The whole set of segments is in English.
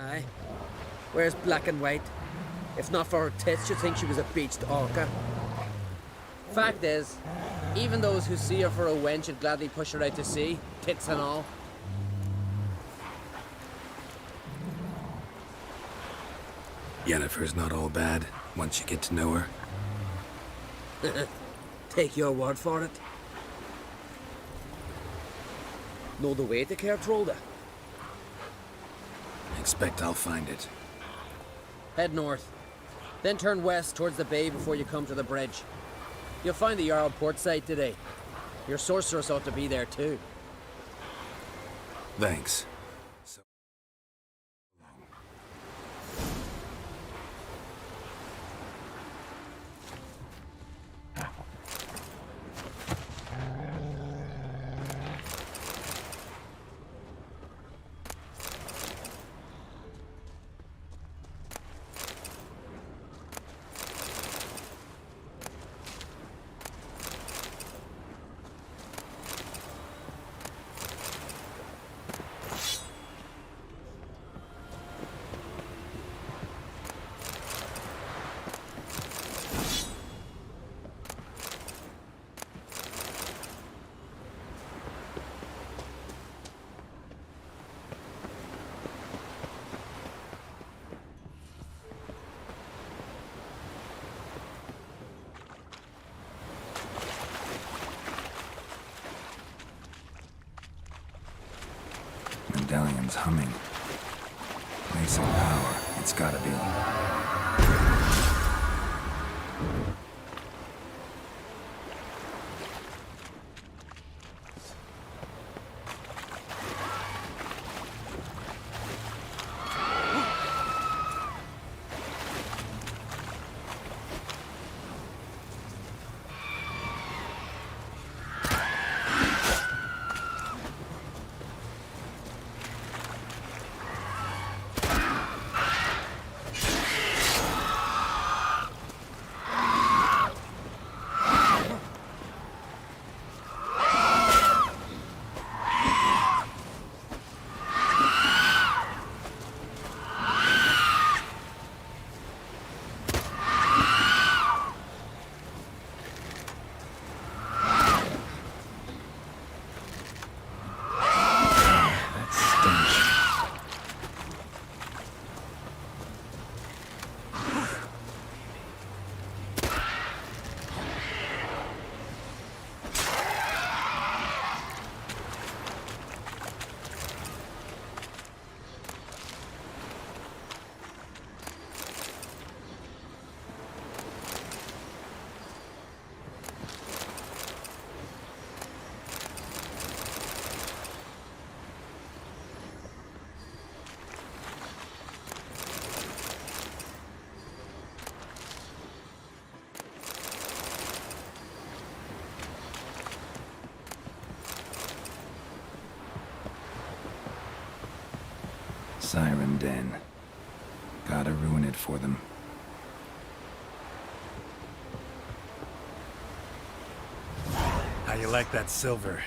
Aye. Where's black and white? If not for her tits, you'd think she was a beached orca. Fact is, even those who see her for a wench would gladly push her out to sea, tits and all. Yennefer's not all bad, once you get to know her. Take your word for it. Know the way to Kael'thas? Expect I'll find it. Head north. Then turn west towards the bay before you come to the bridge. You'll find the Jarl port site today. Your sorceress ought to be there too. Thanks. Medallion's humming. Placing power. It's gotta be. Siren Den. Gotta ruin it for them. How you like that silver?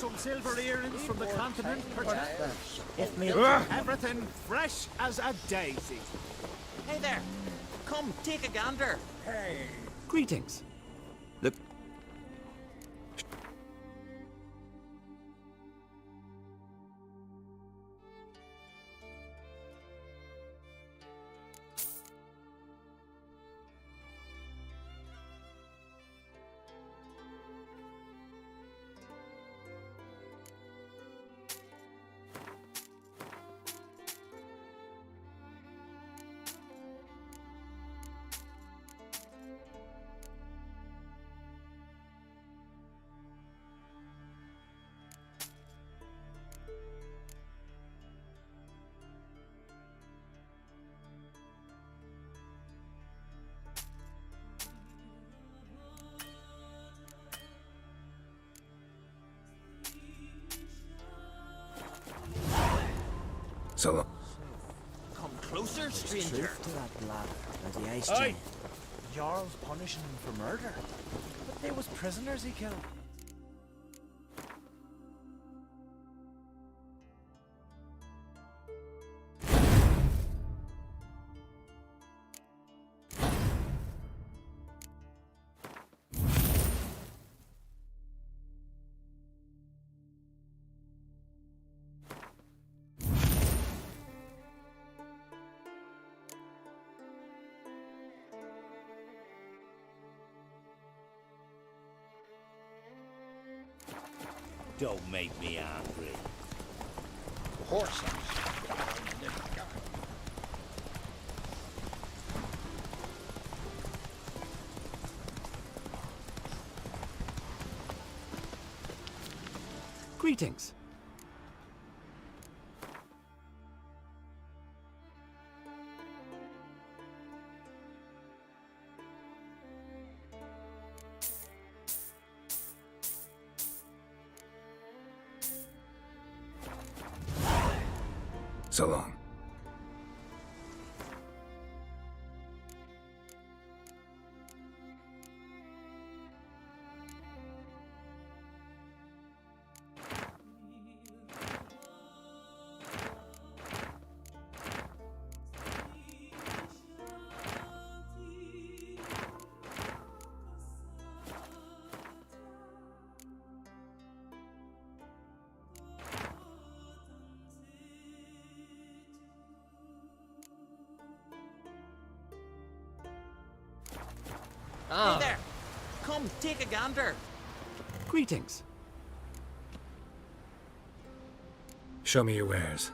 some silver earrings from the continent, perchance? If me. Everything fresh as a daisy. Hey there! Come, take a gander! Greetings. Look. So long. Come closer, stranger! To that lad, or the ice Aye. giant. Jarl's punishing him for murder. But they was prisoners he killed. Don't make me angry. Greetings. So long. Hey there! Come, take a gander! Greetings. Show me your wares.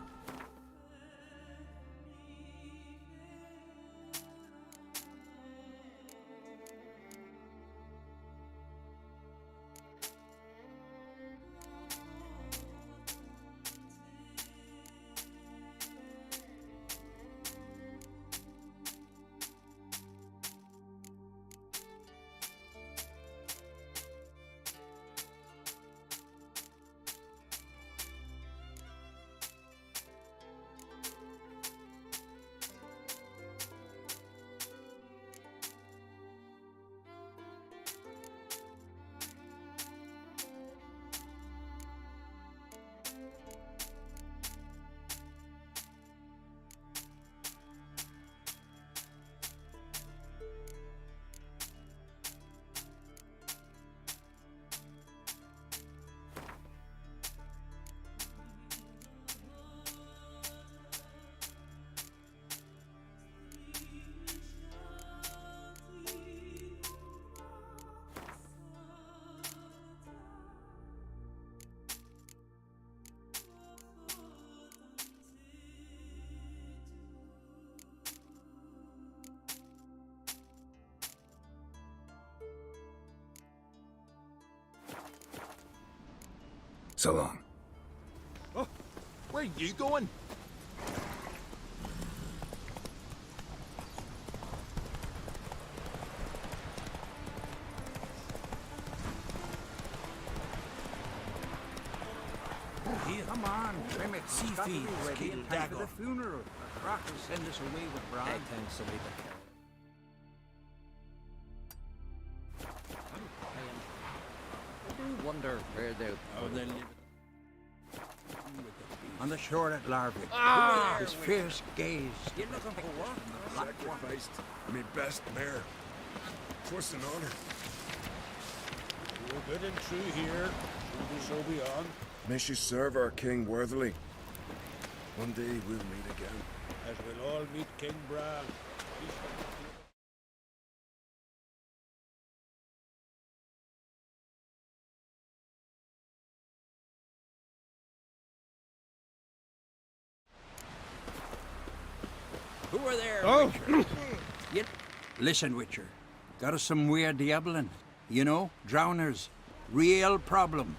So long. Oh, where are you going? Come on, trim it. Sea Got to be feeds, ready in time for Kil'Jaedan. the funeral. The Croc will send us away with Brad. Thanks, somebody that can. I do wonder where they. Oh, they live. on the shore at Larvick. His fierce gaze. You looking for work? Sacrificed me best mare. 'Twas an honor. We're good and true here. Truly so beyond. May she serve our king worthily. One day we'll meet again. As we'll all meet King Bran. Who are there? Oh! Listen, Witcher. Got us some weird Diablin. You know, drowners. Real problem.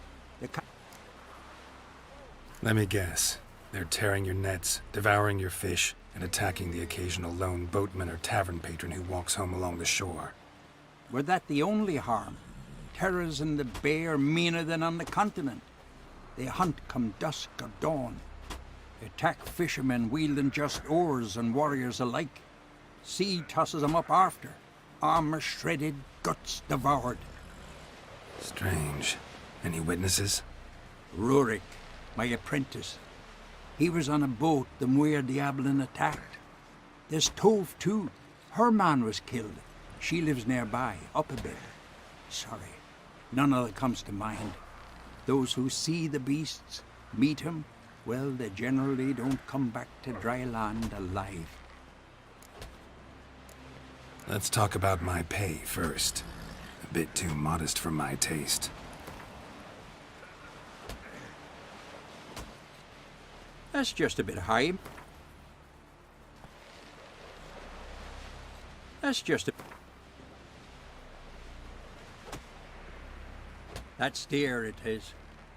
Let me guess. They're tearing your nets, devouring your fish, and attacking the occasional lone boatman or tavern patron who walks home along the shore. Were that the only harm? Terrors in the bay are meaner than on the continent. They hunt come dusk or dawn. They attack fishermen wielding just oars and warriors alike. Sea tosses them up after. Armor shredded, guts devoured. Strange. Any witnesses? Rurik, my apprentice. He was on a boat the Muir Diablin attacked. There's Tove, too. Her man was killed. She lives nearby, up a bit. Sorry, none of it comes to mind. Those who see the beasts, meet him, well, they generally don't come back to dry land alive. Let's talk about my pay first. A bit too modest for my taste. That's just a bit high. That's just a... That's dear, it is.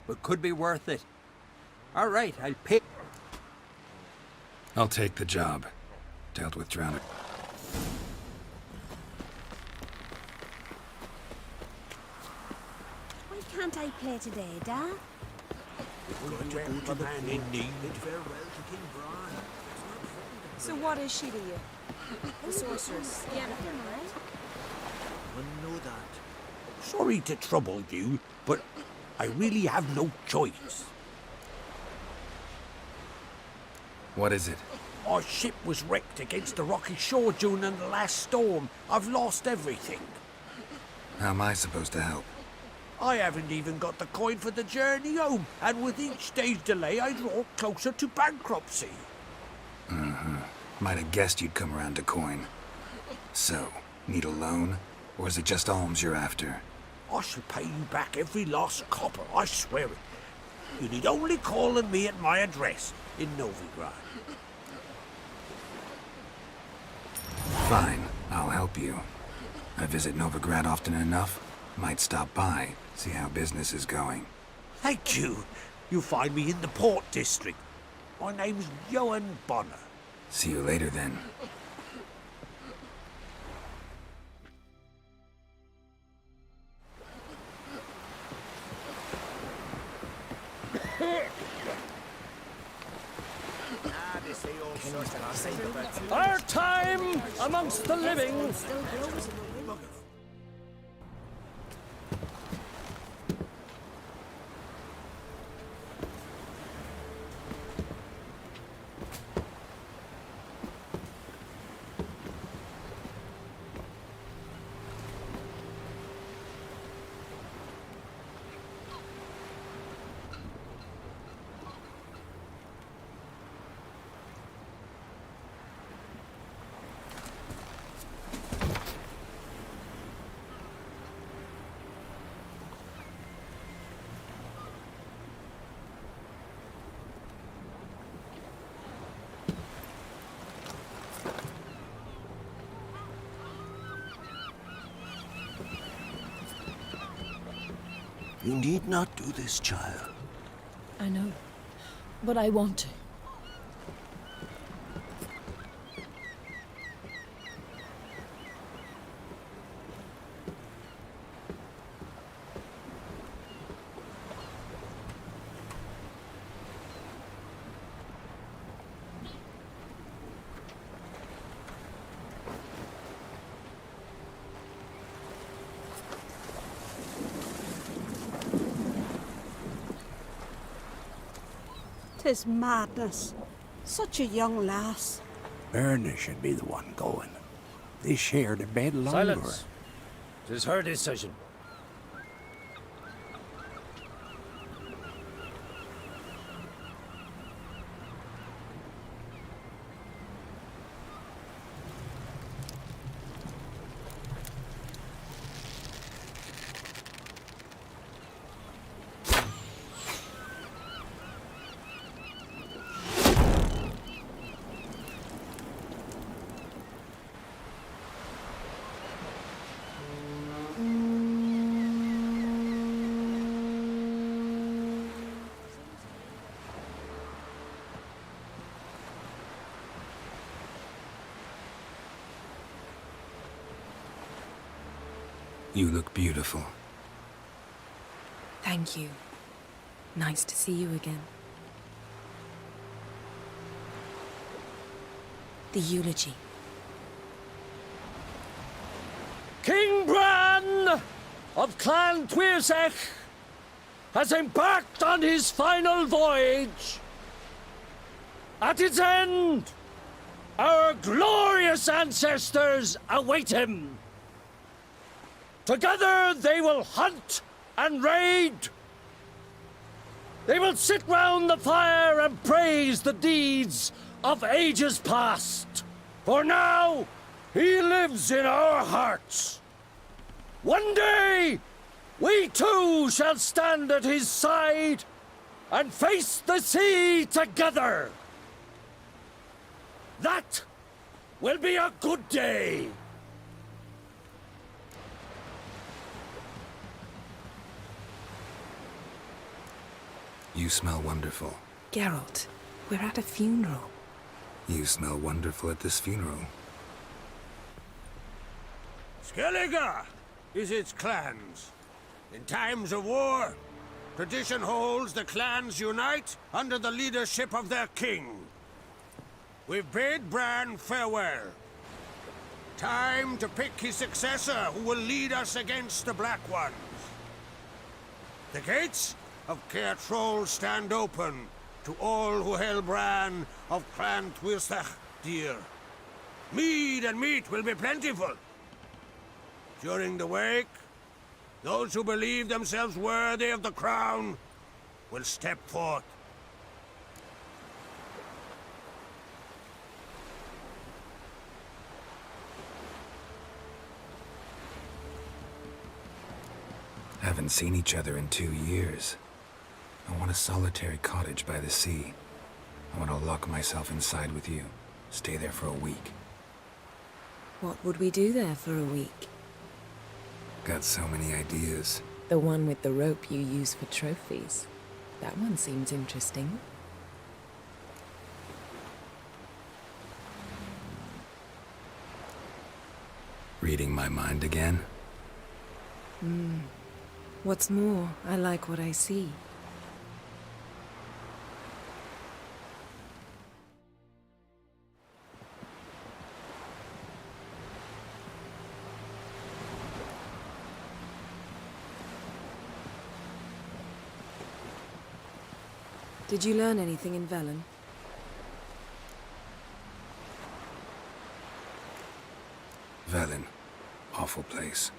But could be worth it. All right, I'll pay... I'll take the job. Dealt with drowning. Why can't I play today, Dad? So what is she to you? The sorceress. Yeah, right? I know that. Sorry to trouble you, but I really have no choice. What is it? Our ship was wrecked against the rocky shore during the last storm. I've lost everything. How am I supposed to help? I haven't even got the coin for the journey home, and with each day's delay, I draw closer to bankruptcy. Might have guessed you'd come around to coin. So, need a loan? Or is it just alms you're after? I shall pay you back every last copper, I swear it. You need only call on me at my address in Novigrad. Fine, I'll help you. I visit Novigrad often enough. Might stop by, see how business is going. Thank you. You'll find me in the Port District. My name's Johan Bonner. See you later then. Our time amongst the living. You need not do this, child. I know, but I want to. 'Tis madness. Such a young lass. Erna should be the one going. They shared a bed longer. Silence. 'Tis her decision. You look beautiful. Thank you. Nice to see you again. The eulogy. King Bran of Clan Twirsech has embarked on his final voyage. At its end, our glorious ancestors await him. Together they will hunt and raid. They will sit round the fire and praise the deeds of ages past. For now, he lives in our hearts. One day, we too shall stand at his side and face the sea together. That will be a good day. You smell wonderful. Geralt, we're at a funeral. You smell wonderful at this funeral. Skellige is its clans. In times of war, tradition holds the clans unite under the leadership of their king. We've bade Bran farewell. Time to pick his successor who will lead us against the Black Ones. The gates of Caer Troll stand open to all who held Bran of Clan Twirsech dear. Mead and meat will be plentiful. During the wake, those who believe themselves worthy of the crown will step forth. Haven't seen each other in 2 years. I want a solitary cottage by the sea. I want to lock myself inside with you. Stay there for a week. What would we do there for a week? Got so many ideas. The one with the rope you use for trophies. That one seems interesting. Reading my mind again? What's more, I like what I see. Did you learn anything in Leveln? Leveln. Awful place.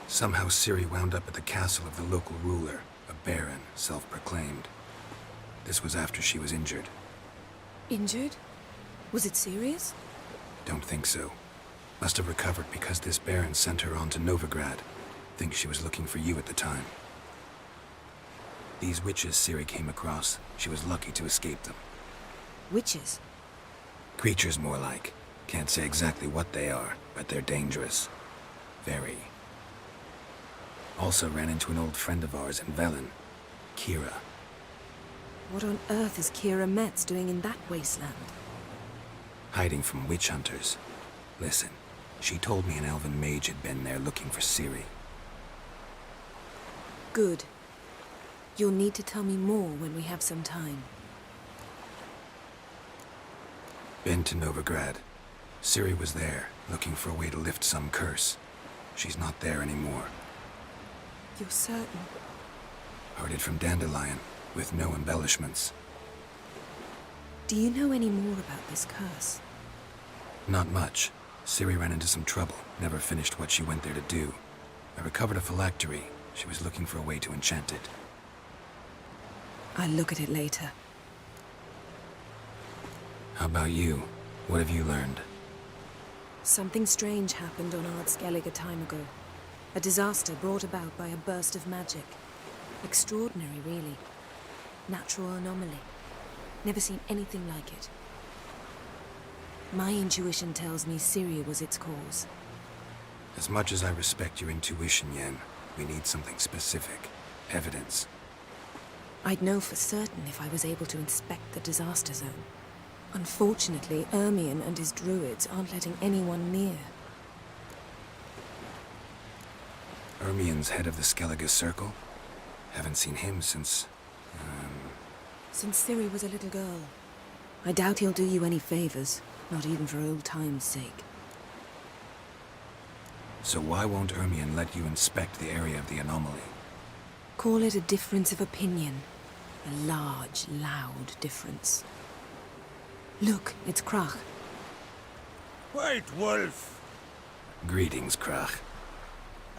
Somehow Ciri wound up at the castle of the local ruler, a baron, self-proclaimed. This was after she was injured. Injured? Was it serious? Don't think so. Must have recovered because this baron sent her on to Novigrad. Think she was looking for you at the time. These witches Ciri came across, she was lucky to escape them. Witches? Creatures, more like. Can't say exactly what they are, but they're dangerous. Very. Also ran into an old friend of ours in Leveln, Kira. What on earth is Kira Metz doing in that wasteland? Hiding from witch hunters. Listen, she told me an elven mage had been there looking for Ciri. Good. You'll need to tell me more when we have some time. Been to Novigrad. Ciri was there, looking for a way to lift some curse. She's not there anymore. You're certain? Heard it from Dandelion, with no embellishments. Do you know any more about this curse? Not much. Ciri ran into some trouble, never finished what she went there to do. I recovered a phylactery. She was looking for a way to enchant it. I'll look at it later. How about you? What have you learned? Something strange happened on Skellig a time ago. A disaster brought about by a burst of magic. Extraordinary, really. Natural anomaly. Never seen anything like it. My intuition tells me Ciri was its cause. As much as I respect your intuition, Yen, we need something specific. Evidence. I'd know for certain if I was able to inspect the disaster zone. Unfortunately, Ermion and his druids aren't letting anyone near. Ermion's head of the Skellige Circle? Haven't seen him since... Since Ciri was a little girl. I doubt he'll do you any favors, not even for old time's sake. So why won't Ermion let you inspect the area of the anomaly? Call it a difference of opinion. A large, loud difference. Look, it's Krach. White Wolf! Greetings, Krach.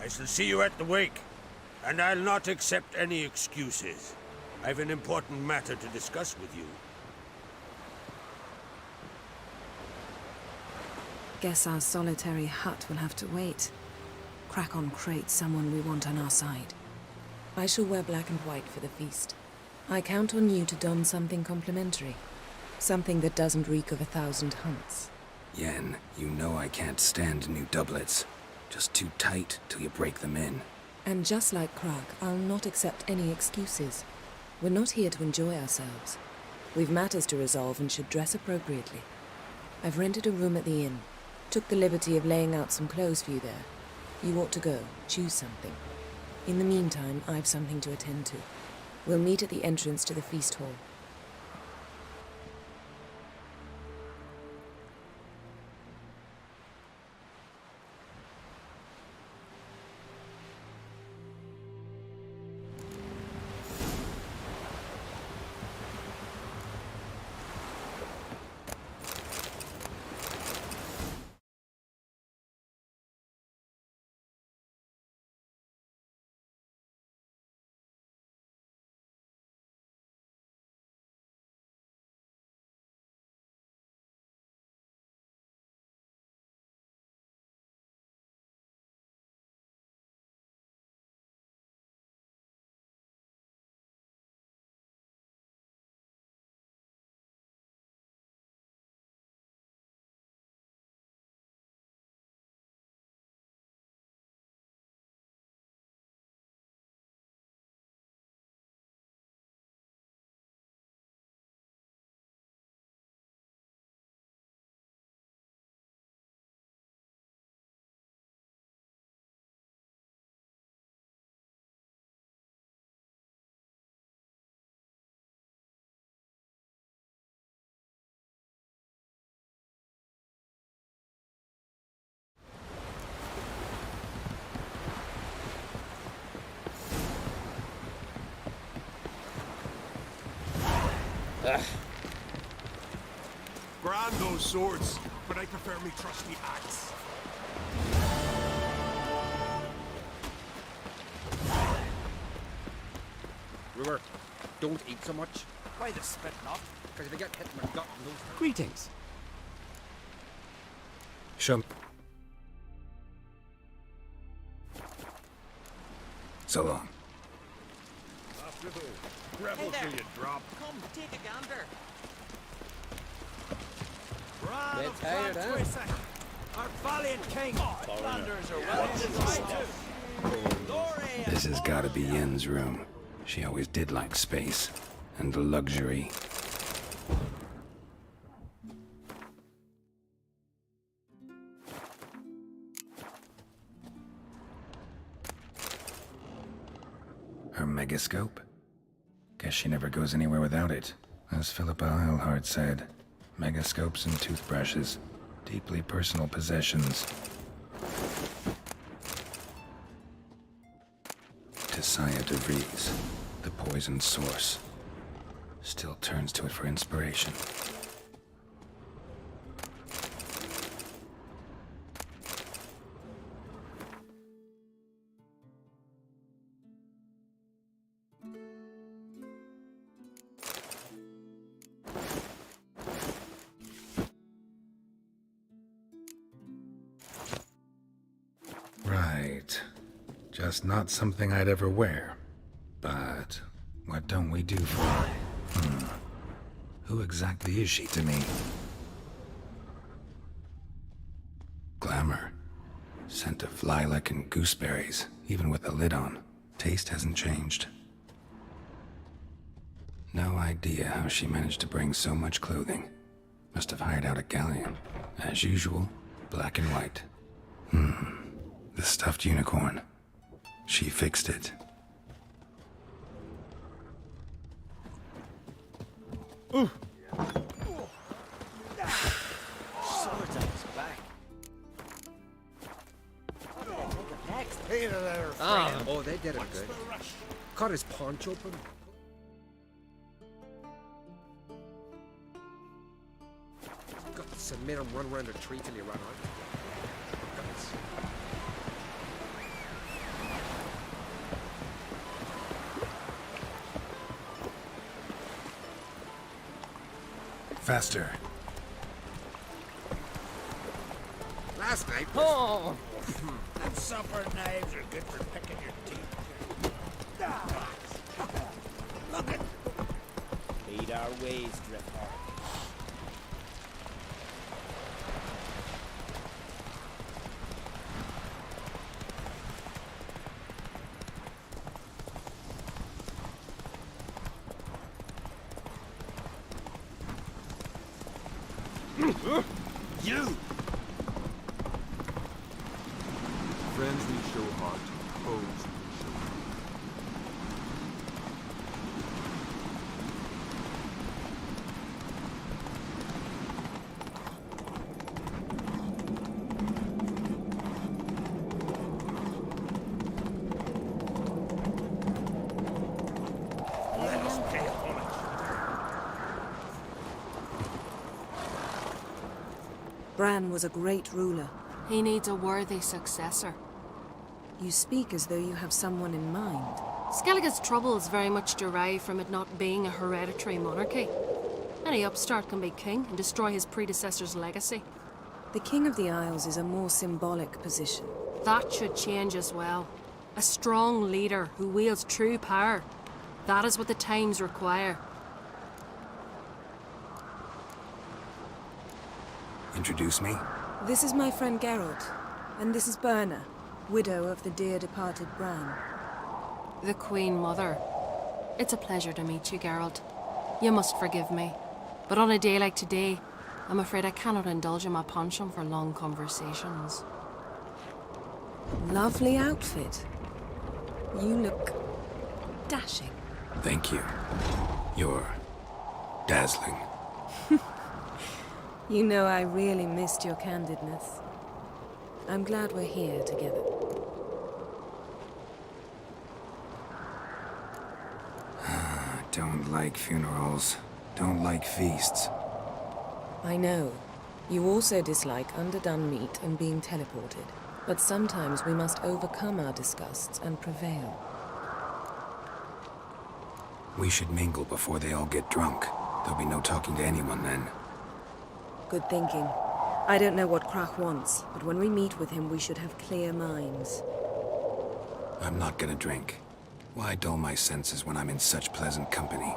I shall see you at the wake, and I'll not accept any excuses. I've an important matter to discuss with you. Guess our solitary hut will have to wait. Crack on crate someone we want on our side. I shall wear black and white for the feast. I count on you to don something complimentary. Something that doesn't reek of 1,000 hunts. Yen, you know I can't stand new doublets. Just too tight till you break them in. And just like Krag, I'll not accept any excuses. We're not here to enjoy ourselves. We've matters to resolve and should dress appropriately. I've rented a room at the inn. Took the liberty of laying out some clothes for you there. You ought to go. Choose something. In the meantime, I've something to attend to. We'll meet at the entrance to the feast hall. Grand those swords, but I prefer me trusty axe. Brewer, don't eat so much. Why the spit not? Because if you get hit in the gut, you lose. Greetings. Show me. So long. After the gravel till you drop. Come, take a gander. Brand Get of tired, France, huh? wait a second. Our valiant king. Flanders are well in Glory. This has gotta be Yen's room. She always did like space. And luxury. Her megascope? Guess she never goes anywhere without it. As Philippa Eilhart said, megascopes and toothbrushes, deeply personal possessions. Tisaya DeVries, the poisoned source, still turns to it for inspiration. Just not something I'd ever wear. But what don't we do for her? Who exactly is she to me? Glamour. Scent of lilac and gooseberries, even with the lid on. Taste hasn't changed. No idea how she managed to bring so much clothing. Must have hired out a galleon. As usual, black and white. The stuffed unicorn. She fixed it. Sword on his back. Next. Hey there, friend. Oh, they did it good. Cut his paunch open. Got to submit him, run around the tree till he ran out. Guys. Faster. Last night. Oh! Them supper knives are good for picking your teeth. Look at. Lead our ways, Driftheart. You! Friends we show heart, foes we show Let us pay homage. Bran was a great ruler. He needs a worthy successor. You speak as though you have someone in mind. Skellige's troubles very much derive from it not being a hereditary monarchy. Any upstart can be king and destroy his predecessor's legacy. The King of the Isles is a more symbolic position. That should change as well. A strong leader who wields true power. That is what the times require. Introduce me? This is my friend Geralt, and this is Berna, widow of the dear departed Bran. The Queen Mother. It's a pleasure to meet you, Geralt. You must forgive me, but on a day like today, I'm afraid I cannot indulge in my penchant for long conversations. Lovely outfit. You look dashing. Thank you. You're dazzling. You know I really missed your candidness. I'm glad we're here together. Don't like funerals. Don't like feasts. I know. You also dislike underdone meat and being teleported. But sometimes we must overcome our disgusts and prevail. We should mingle before they all get drunk. There'll be no talking to anyone then. Good thinking. I don't know what Krach wants, but when we meet with him, we should have clear minds. I'm not gonna drink. Why dull my senses when I'm in such pleasant company?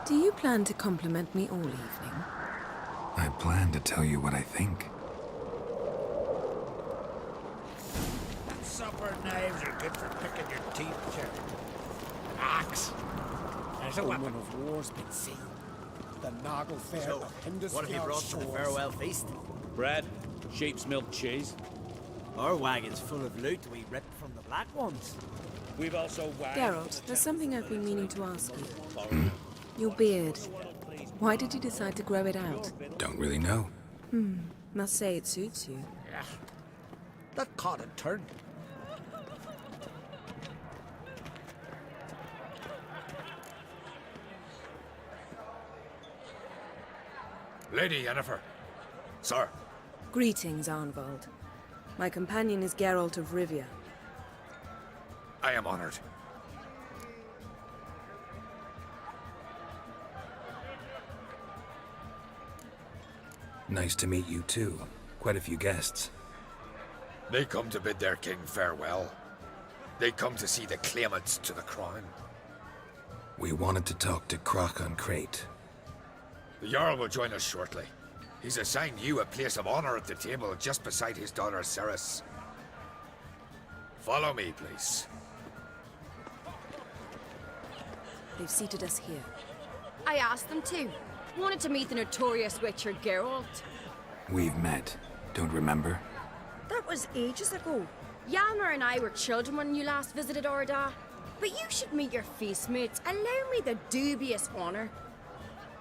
Do you plan to compliment me all evening? I plan to tell you what I think. Supper knives are good for picking your teeth, Cherry. An axe. There's a weapon of war's been seen. The Noggle Fair of Hindus. What have you brought for the farewell feast? Bread, sheep's milk cheese. Our wagon's full of loot we ripped from the Black Ones. We've also wagons. Geralt, there's something I've been meaning to ask you. Your beard. Why did you decide to grow it out? Don't really know. Must say it suits you. Yeah. That caught a turn. Lady Yennefer. Sir. Greetings, Arnvald. My companion is Geralt of Rivia. I am honored. Nice to meet you too. Quite a few guests. They come to bid their king farewell. They come to see the claimants to the crown. We wanted to talk to Croc on Crate. The Jarl will join us shortly. He's assigned you a place of honor at the table just beside his daughter Ceres. Follow me, please. They've seated us here. I asked them to. Wanted to meet the notorious witcher Geralt. We've met. Don't remember? That was ages ago. Yalmer and I were children when you last visited Orda. But you should meet your feast mates. Allow me the dubious honor.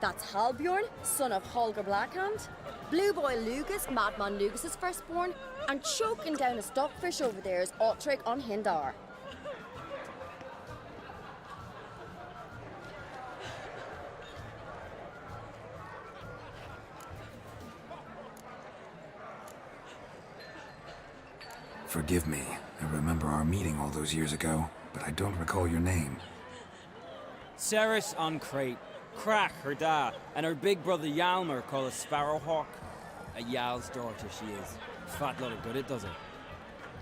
That's Halbjorn, son of Holger Blackhand, Blue Boy Lugus, Madman Lugus' firstborn, and choking down a stockfish over there is Otrek on Hindar. Forgive me. I remember our meeting all those years ago, but I don't recall your name. Ceres on Crate. Crack, her da, and her big brother Yalmer called a Sparrowhawk. A Yal's daughter she is. Fat lot of good it does her.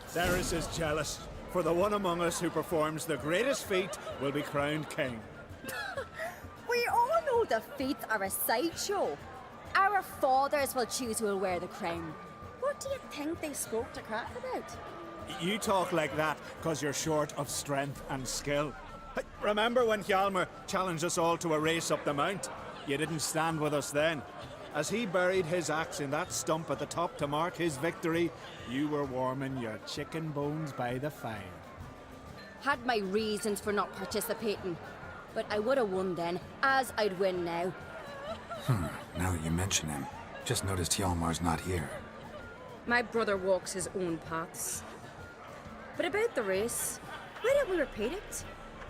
Ceres is jealous, for the one among us who performs the greatest feat will be crowned king. We all know the feats are a sideshow. Our fathers will choose who will wear the crown. What do you think they spoke to Crack about? You talk like that because you're short of strength and skill. Remember when Hjalmar challenged us all to a race up the mount? You didn't stand with us then. As he buried his axe in that stump at the top to mark his victory, you were warming your chicken bones by the fire. Had my reasons for not participating. But I would have won then, as I'd win now. Now that you mention him, just noticed Hjalmar's not here. My brother walks his own paths. But about the race, why don't we repeat it?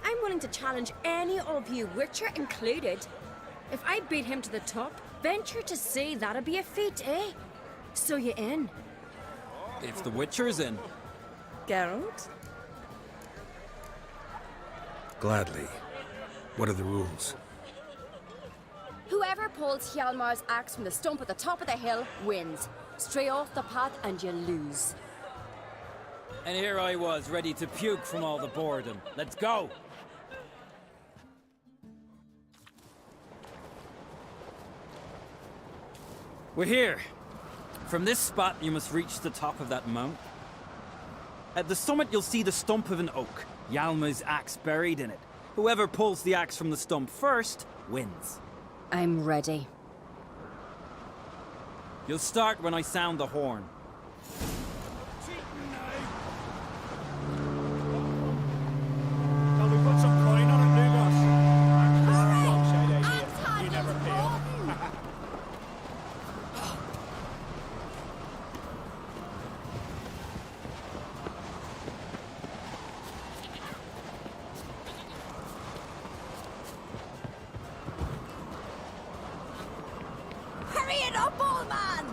I'm willing to challenge any of you, Witcher included. If I beat him to the top, venture to say that'd be a feat, eh? So you in? If the Witcher's in. Geralt? Gladly. What are the rules? Whoever pulls Hjalmar's axe from the stump at the top of the hill wins. Stray off the path and you lose. And here I was, ready to puke from all the boredom. Let's go! We're here. From this spot, you must reach the top of that mount. At the summit, you'll see the stump of an oak. Yalma's axe buried in it. Whoever pulls the axe from the stump first, wins. I'm ready. You'll start when I sound the horn. Shall we put some coin on it, Lugos? Long-shade idea. You never fail. Hurry it up, old man!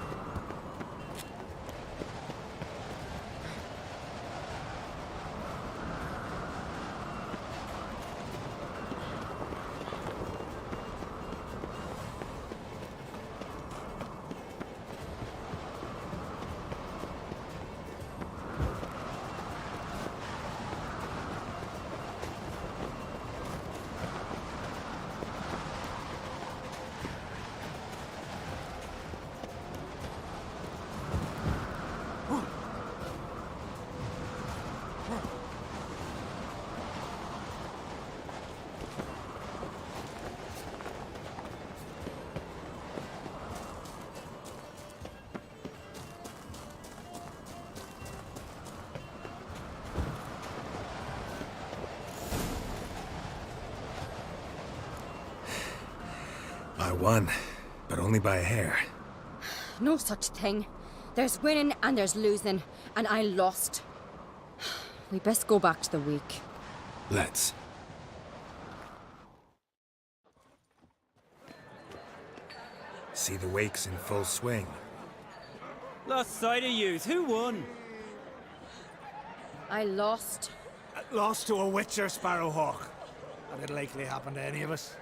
I won, but only by a hair. No such thing. There's winning and there's losing, and I lost. We best go back to the week. Let's. See the wakes in full swing. Lost sight of yous. Who won? I lost. Lost to a Witcher, Sparrowhawk. That'd likely happen to any of us.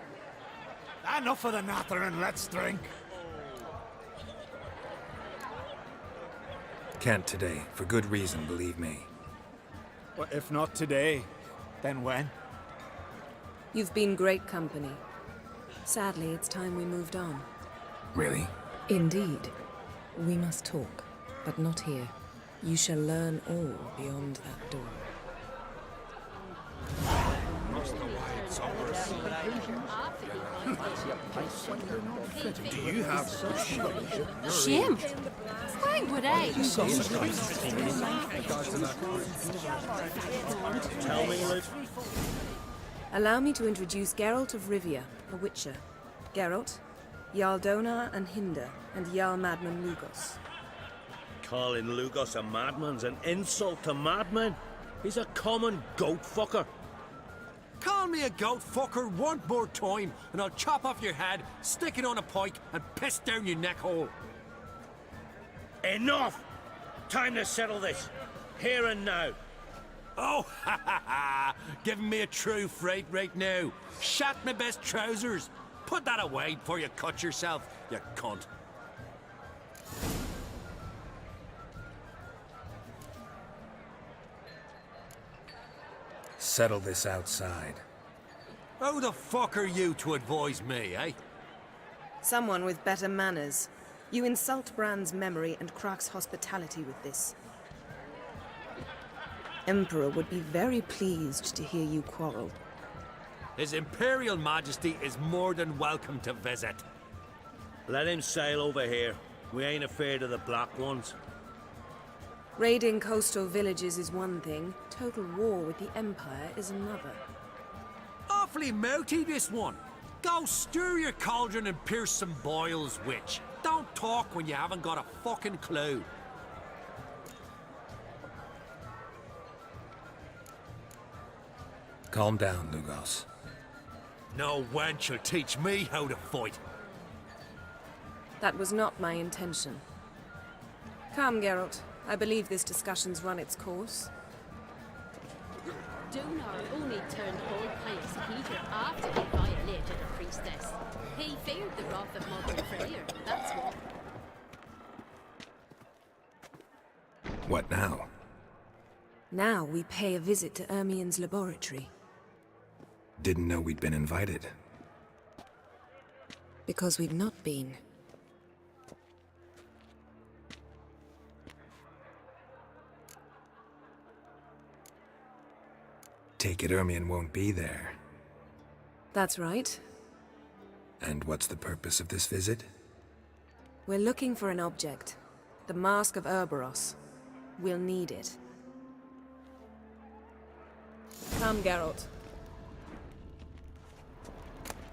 Enough of the natter and let's drink. Can't today, for good reason, believe me. Well, if not today, then when? You've been great company. Sadly, it's time we moved on. Really? Indeed. We must talk, but not here. You shall learn all beyond that door. Do you have Shame. Why would I? Tell me, Lute. Allow me to introduce Geralt of Rivia, a Witcher. Geralt, Jarl Donar and Hinder, and Jarl Madman Lugos. Calling Lugos a madman's an insult to madmen. He's a common goat fucker. Call me a goat fucker one more time, and I'll chop off your head, stick it on a pike, and piss down your neck hole. Enough! Time to settle this. Here and now. Oh, ha ha ha! Giving me a true fright right now. Shat my best trousers. Put that away before you cut yourself, you cunt. Settle this outside. Who the fuck are you to advise me, eh? Someone with better manners. You insult Brand's memory and Krag's hospitality with this. Emperor would be very pleased to hear you quarrel. His Imperial Majesty is more than welcome to visit. Let him sail over here. We ain't afraid of the Black Ones. Raiding coastal villages is one thing, total war with the Empire is another. Awfully mouthy, this one. Go stir your cauldron and pierce some boils, witch. Don't talk when you haven't got a fucking clue. Calm down, Lugos. No wench will teach me how to fight. That was not my intention. Come, Geralt. I believe this discussion's run its course. Donar only turned whole pious Peter after he violated a priestess. He feared the wrath of Mother Freya, that's what. What now? Now we pay a visit to Ermien's laboratory. Didn't know we'd been invited. Because we've not been. Take it Ermien won't be there. That's right. And what's the purpose of this visit? We're looking for an object. The Mask of Urboros. We'll need it. Come, Geralt.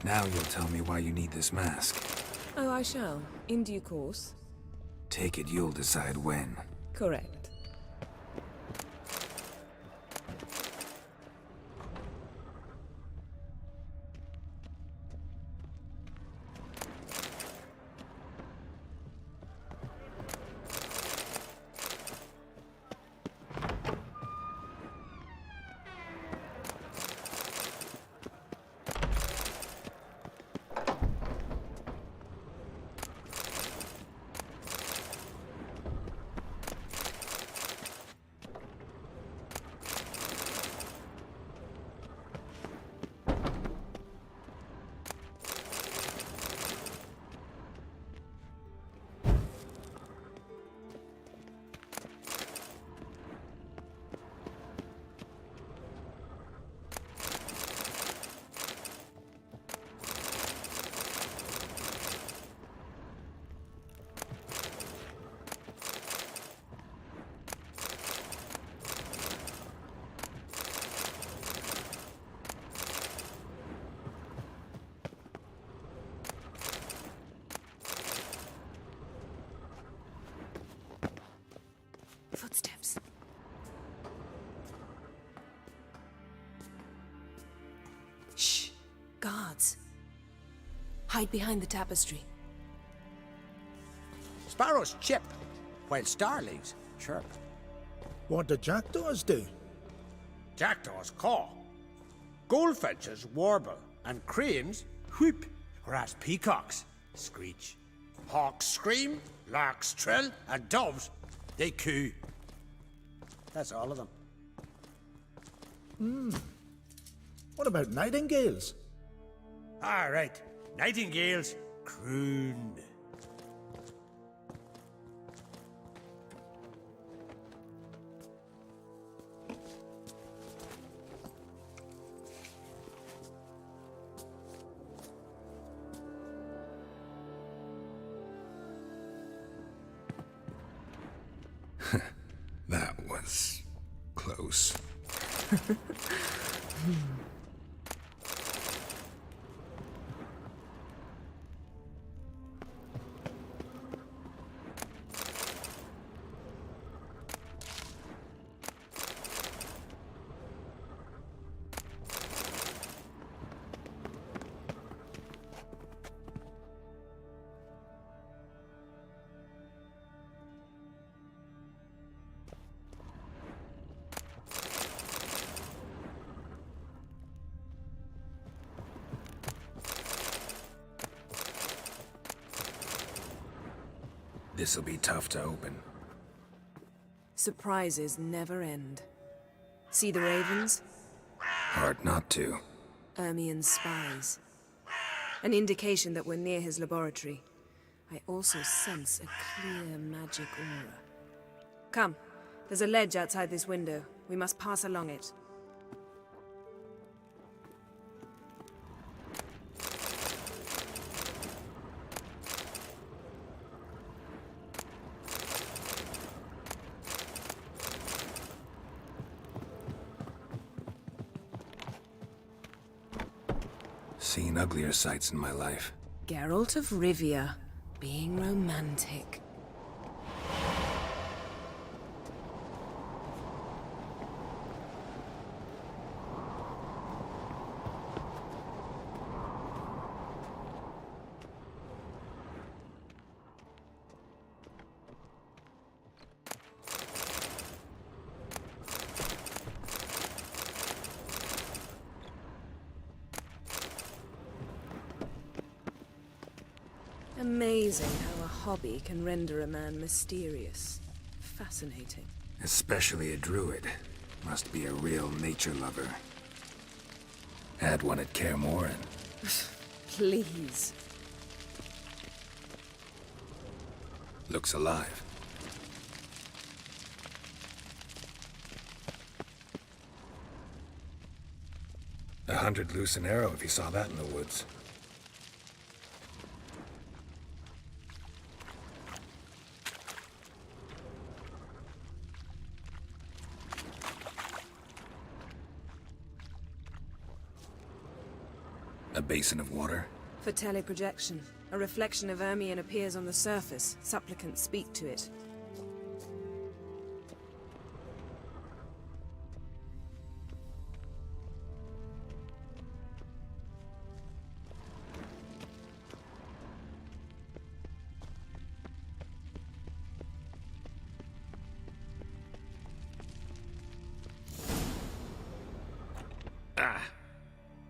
Now you'll tell me why you need this mask. Oh, I shall. In due course. Take it you'll decide when. Correct. Footsteps. Shh. Guards. Hide behind the tapestry. Sparrows chip, while starlings chirp. What do jackdaws do? Jackdaws caw. Goldfinches warble, and cranes whoop, whereas peacocks screech. Hawks scream, larks trill, and doves, they coo. That's all of them. What about nightingales? All right. Nightingales, croon. That was close. This'll be tough to open. Surprises never end. See the ravens? Hard not to. Ermien's spies. An indication that we're near his laboratory. I also sense a clear magic aura. Come, there's a ledge outside this window. We must pass along it. Seen uglier sights in my life. Geralt of Rivia, being romantic. Amazing how a hobby can render a man mysterious. Fascinating. Especially a druid. Must be a real nature lover. Had one at Kael'thas. Please. Looks alive. $100 loose an arrow if you saw that in the woods. A basin of water? For teleprojection. A reflection of Ermien appears on the surface. Supplicants speak to it. Ah!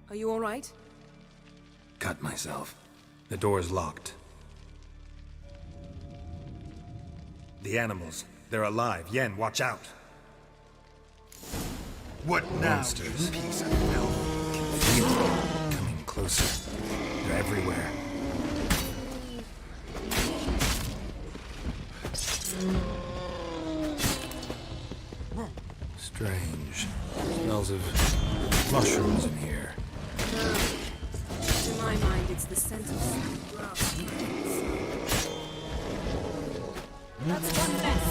Are you all right? Cut myself. The door's locked. The animals. They're alive. Yen, watch out. What now, Monsters. you piece of filth? Can feel them coming closer. They're everywhere. Strange. Smells of mushrooms in here. To my mind, it's the scent of grass. That's one less.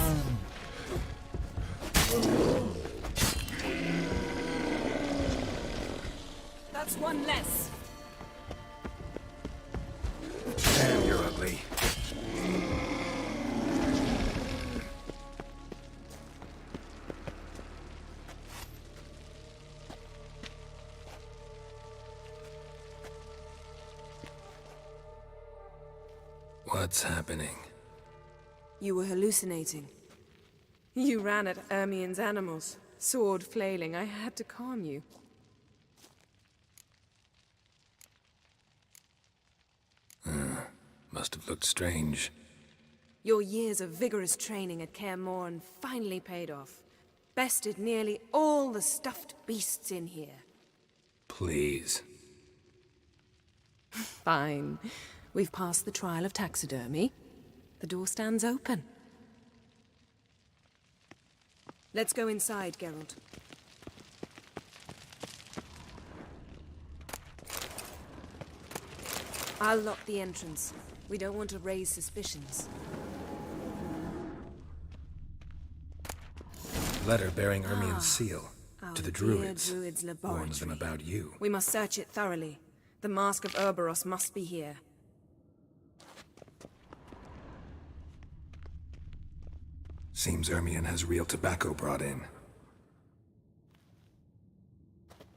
That's one less. Damn, you're ugly. What's happening? You were hallucinating. You ran at Ermien's animals, sword flailing. I had to calm you. Must have looked strange. Your years of vigorous training at Kaer Morhen finally paid off. bested nearly all the stuffed beasts in here. Please. Fine. We've passed the trial of taxidermy. The door stands open. Let's go inside, Geralt. I'll lock the entrance. We don't want to raise suspicions. Letter bearing Ermien's seal to the druids. Druid's laboratory. Warns them about you. We must search it thoroughly. The Mask of Ouroboros must be here. Seems Ermien has real tobacco brought in.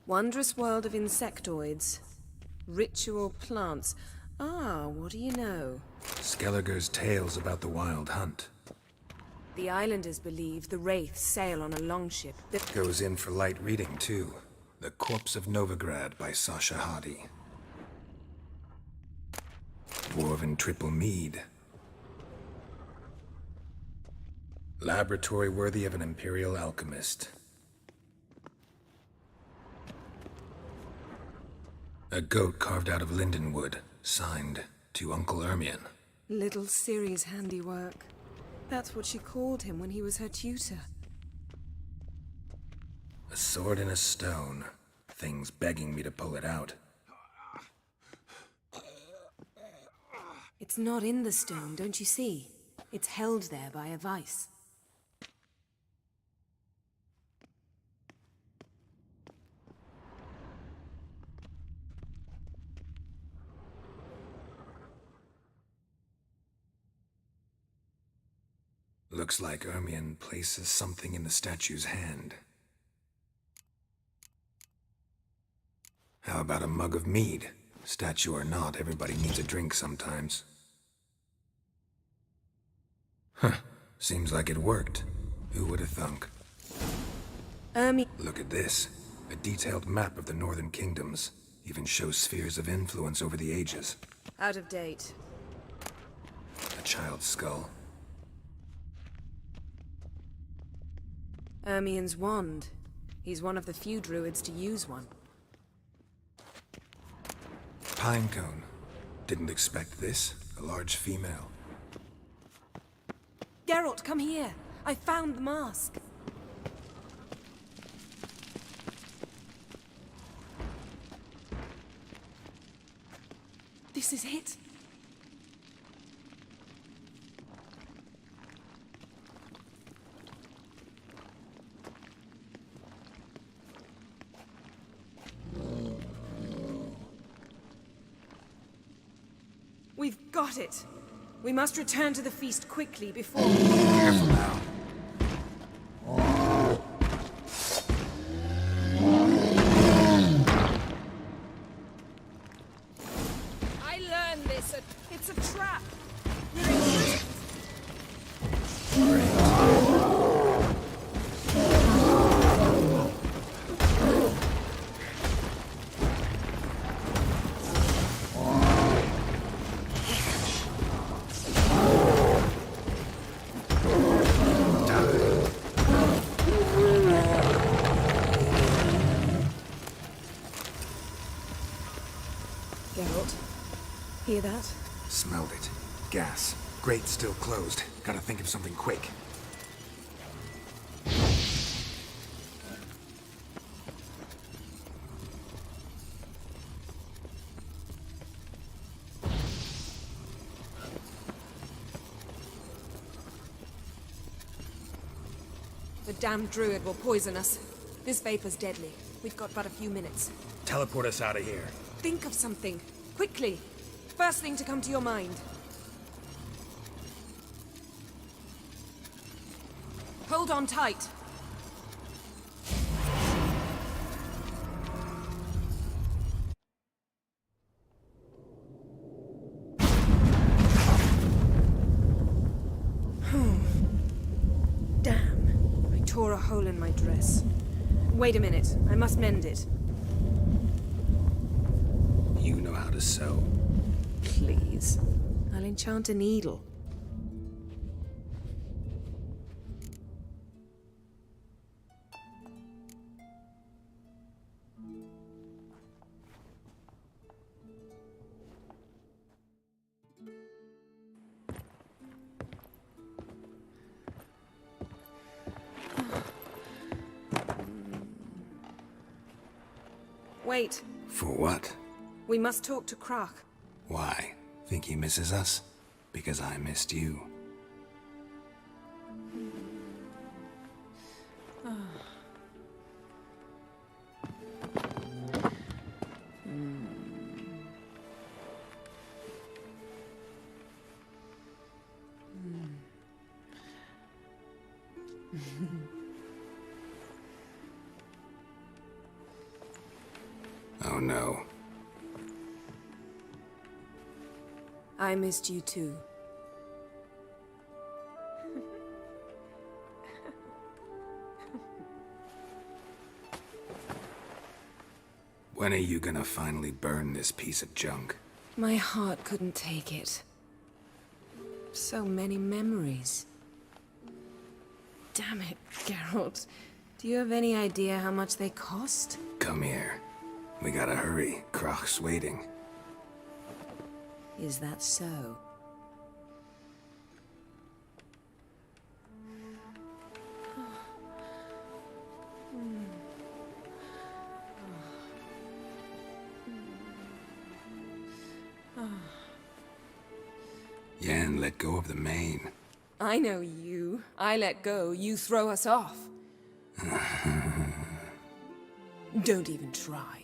Wondrous world of insectoids. Ritual plants. Ah, what do you know? Skelliger's tales about the wild hunt. The islanders believe the wraiths sail on a longship that Goes in for light reading, too. The Corpse of Novigrad by Sasha Hadi. Dwarven Triple Mead. Laboratory worthy of an imperial alchemist. A goat carved out of lindenwood, signed to Uncle Ermien. Little Ciri's handiwork. That's what she called him when he was her tutor. A sword in a stone. Things begging me to pull it out. It's not in the stone, don't you see? It's held there by a vice. Looks like Ermien places something in the statue's hand. How about a mug of mead? Statue or not, everybody needs a drink sometimes. Huh. Seems like it worked. Who would have thunk? Look at this. A detailed map of the northern kingdoms. Even shows spheres of influence over the ages. Out of date. A child's skull. Ermien's wand. He's one of the few druids to use one. Pinecone. Didn't expect this. A large female. Geralt, come here. I found the mask. This is it. We've got it. We must return to the feast quickly before... Careful now. I learned this. It's a trap. Hear that? Smelled it. Gas. Grate still closed. Gotta think of something quick. The damned druid will poison us. This vapor's deadly. We've got but a few minutes. Teleport us out of here. Think of something. Quickly. First thing to come to your mind. Hold on tight. Damn. I tore a hole in my dress. Wait a minute. I must mend it. You know how to sew. Please. I'll enchant a needle. Wait, For what? we must talk to Krak. Why? Think he misses us? Because I missed you. Oh no. I missed you too. When are you gonna finally burn this piece of junk? My heart couldn't take it. So many memories. Damn it, Geralt. Do you have any idea how much they cost? Come here. We gotta hurry. Krach's waiting. Is that so? Yen, let go of the mane. I know you. I let go, you throw us off. Don't even try.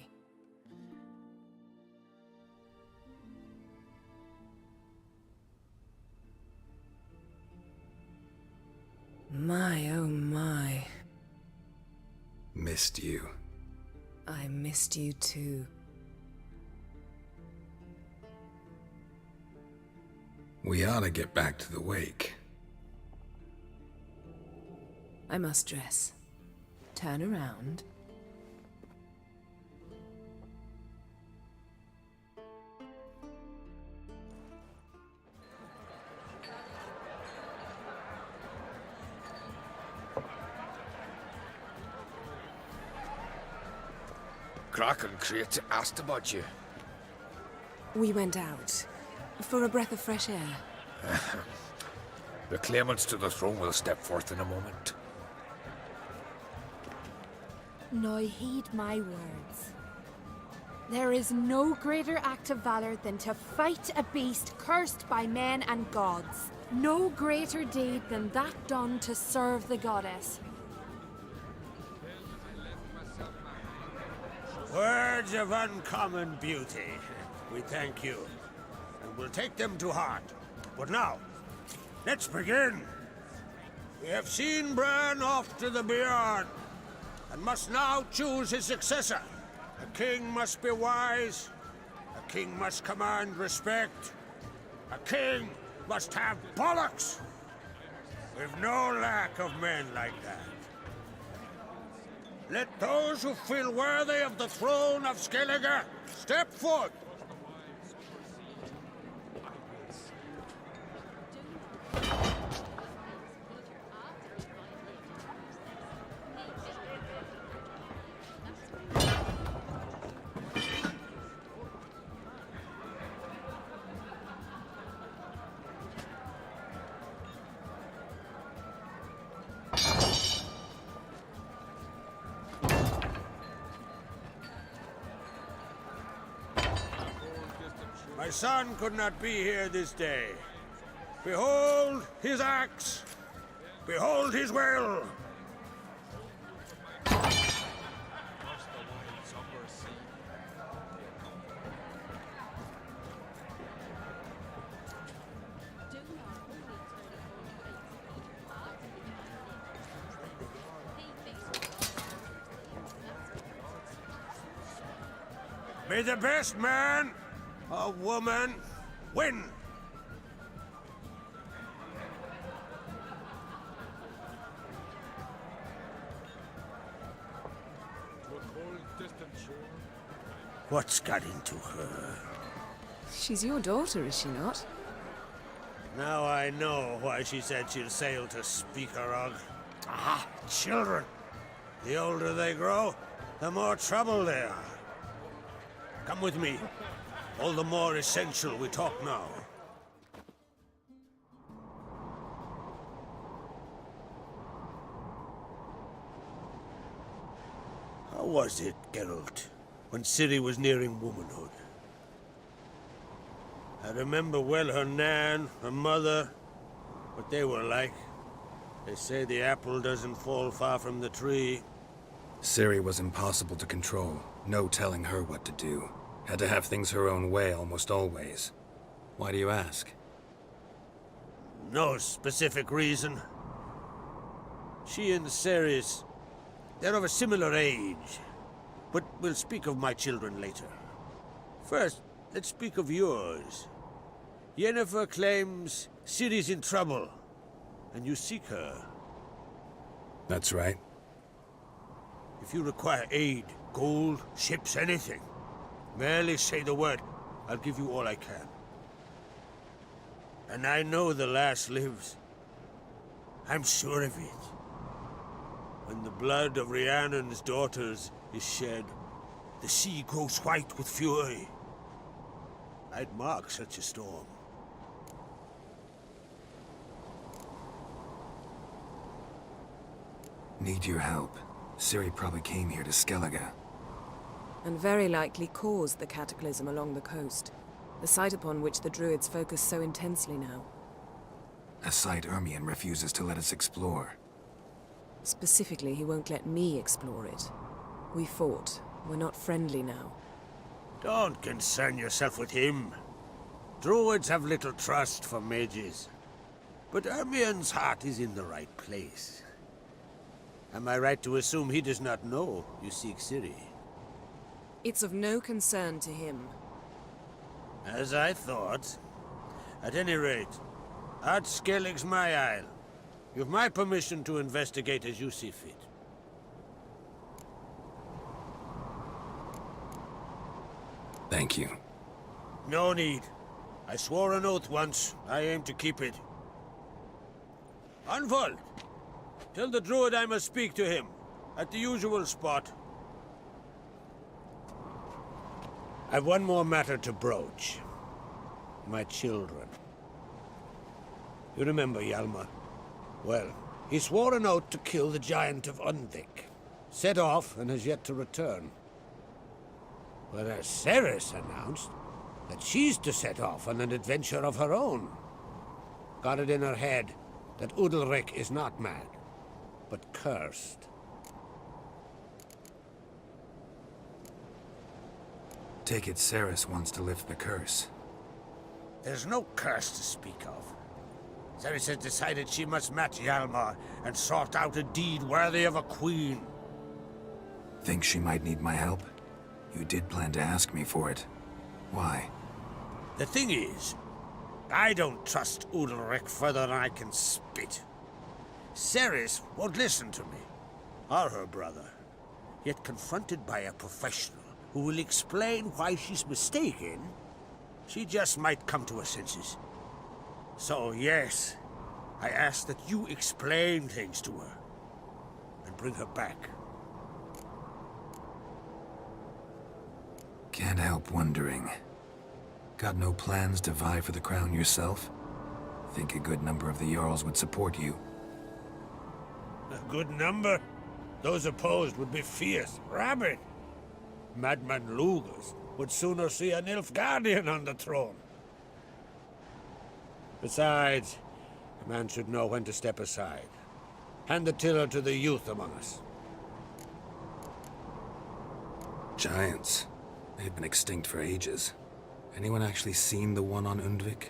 My, oh my. Missed you. I missed you too. We ought to get back to the wake. I must dress. Turn around. Kraken Crate asked about you. We went out. For a breath of fresh air. The claimants to the throne will step forth in a moment. Now heed my words. There is no greater act of valor than to fight a beast cursed by men and gods. No greater deed than that done to serve the goddess. Words of uncommon beauty. We thank you, and we'll take them to heart. But now, let's begin. We have seen Bran off to the beyond, and must now choose his successor. A king must be wise. A king must command respect. A king must have bollocks. We've no lack of men like that. Let those who feel worthy of the throne of Skellige step forth. My son could not be here this day. Behold his axe. Behold his will. May the best man or woman win. What's got into her? She's your daughter, is she not? Now I know why she said she'll sail to Speakerog. Ah, children. The older they grow, the more trouble they are. Come with me. All the more essential we talk now. How was it, Geralt? when Ciri was nearing womanhood. I remember well her nan, her mother, what they were like. They say the apple doesn't fall far from the tree. Ciri was impossible to control. No telling her what to do. Had to have things her own way almost always. Why do you ask? No specific reason. She and Ceres, they're of a similar age. But we'll speak of my children later. First, let's speak of yours. Yennefer claims Ciri's in trouble, and you seek her. That's right. If you require aid, gold, ships, anything, merely say the word. I'll give you all I can. And I know the lass lives. I'm sure of it. When the blood of Rhiannon's daughters is shed, the sea grows white with fury. I'd mark such a storm. Need your help. Ciri probably came here to Skellige. And very likely caused the cataclysm along the coast. The site upon which the Druids focus so intensely now. A site Ermion refuses to let us explore. Specifically, he won't let me explore it. We fought. We're not friendly now. Don't concern yourself with him. Druids have little trust for mages. But Ermion's heart is in the right place. Am I right to assume he does not know you seek Ciri? It's of no concern to him. As I thought. At any rate, Ard Skellig's my isle. You've my permission to investigate as you see fit. Thank you. No need. I swore an oath once. I aim to keep it. Unfold! Tell the druid I must speak to him. At the usual spot. I've one more matter to broach. My children. You remember Hjalmar? Well, he swore an oath to kill the giant of Undvik. Set off and has yet to return. Whereas Ceres announced that she's to set off on an adventure of her own. Got it in her head that Udalric is not mad, but cursed. Take it Ceres wants to lift the curse. There's no curse to speak of. Ceres has decided she must match Hjalmar and sort out a deed worthy of a queen. Think she might need my help? You did plan to ask me for it. Why? The thing is, I don't trust Udalric further than I can spit. Ceres won't listen to me, or her brother. Yet confronted by a professional who will explain why she's mistaken, she just might come to her senses. So yes, I ask that you explain things to her, and bring her back. Can't help wondering. Got no plans to vie for the crown yourself? Think a good number of the Jarls would support you. A good number? Those opposed would be fierce, rabid. Madman Lugas would sooner see an Nilfgaardian on the throne. Besides, a man should know when to step aside. Hand the tiller to the youth among us. Giants. They've been extinct for ages. Anyone actually seen the one on Undvik?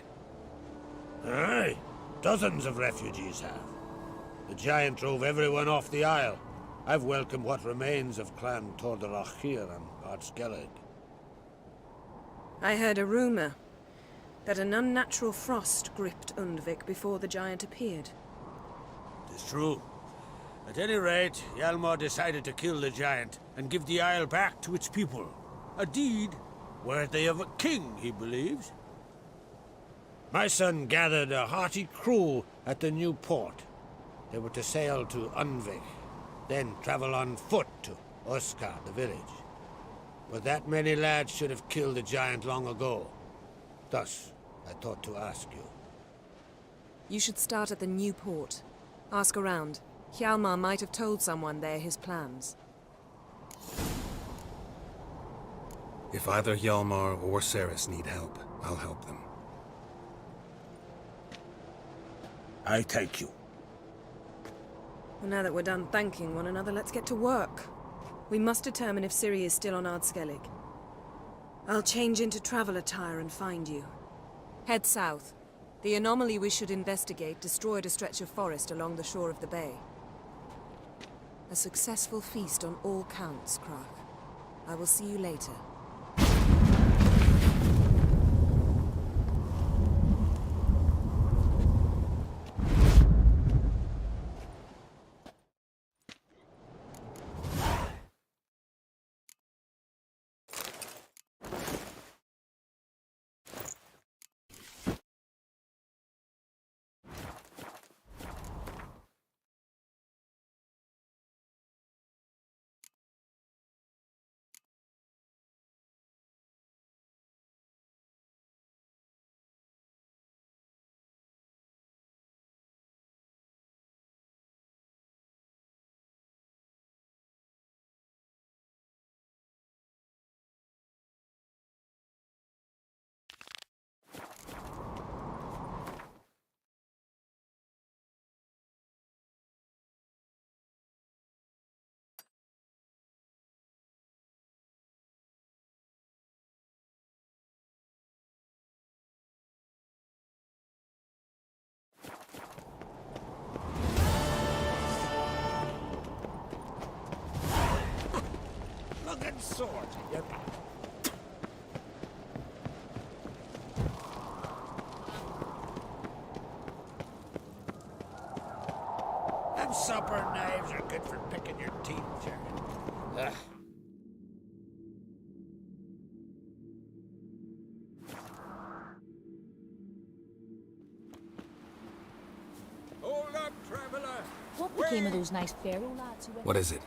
Aye. Dozens of refugees have. The giant drove everyone off the isle. I've welcomed what remains of Clan Tordarach here and Ard Skellig. I heard a rumor that an unnatural frost gripped Undvik before the giant appeared. It's true. At any rate, Hjalmar decided to kill the giant and give the isle back to its people. A deed worthy of a king, he believes. My son gathered a hearty crew at the new port. They were to sail to Undvik, then travel on foot to Oskar, the village. But that many lads should have killed the giant long ago. Thus, I thought to ask you. You should start at the new port. Ask around. Hjalmar might have told someone there his plans. If either Hjalmar or Ceres need help, I'll help them. I take you. Well, now that we're done thanking one another, let's get to work. We must determine if Ciri is still on Ardskellig. I'll change into travel attire and find you. Head south. The anomaly we should investigate destroyed a stretch of forest along the shore of the bay. A successful feast on all counts, Krach. I will see you later. Looking sword. Yep. Them supper knives are good for picking your teeth, Jared. Hold up, traveler. What became of those nice Pharaoh lads who went... What is it?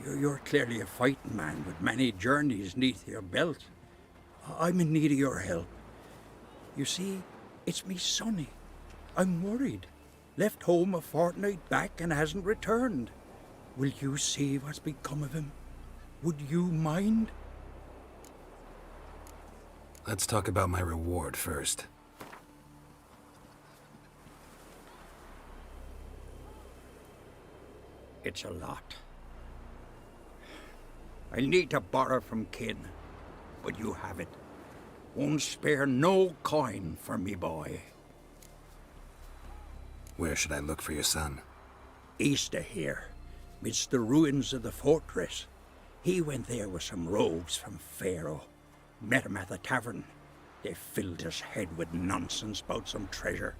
You're clearly a fighting man with many journeys neath your belt. I'm in need of your help. You see, it's me Sonny. I'm worried. Left home a fortnight back and hasn't returned. Will you see what's become of him? Would you mind? Let's talk about my reward first. It's a lot. I'll need to borrow from kin, but you have it. Won't spare no coin for me boy. Where should I look for your son? East of here, midst the ruins of the fortress. He went there with some rogues from Pharaoh. Met him at the tavern. They filled his head with nonsense about some treasure.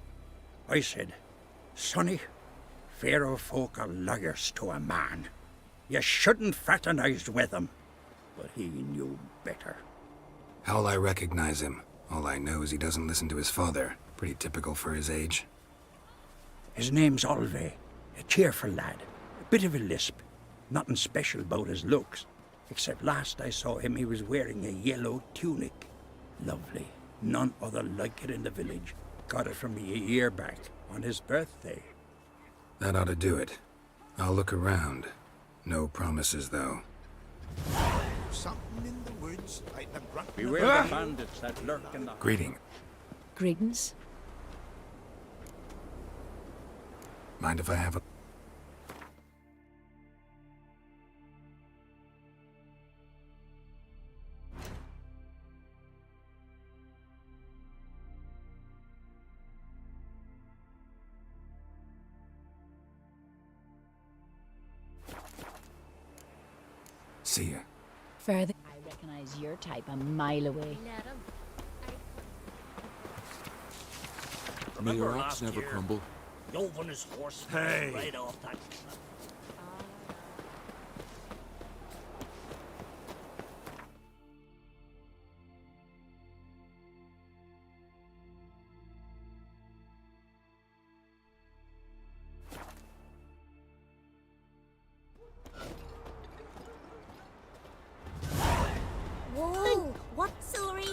I said, Sonny, Pharaoh folk are lawyers to a man. You shouldn't fraternize with them. But he knew better. How'll I recognize him? All I know is he doesn't listen to his father. Pretty typical for his age. His name's Olve. A cheerful lad. A bit of a lisp. Nothing special about his looks. Except last I saw him, he was wearing a yellow tunic. Lovely. None other like it in the village. Got it from me a year back, on his birthday. That ought to do it. I'll look around. No promises, though. Something in the woods, like the grunt. Beware the bandits that lurk in the... Greeting. Greetings. Mind if I have a... See ya. Further. I recognize your type a mile away. May your rocks never crumble. Yovin his horse right off that cliff. Whoa! What, Celery?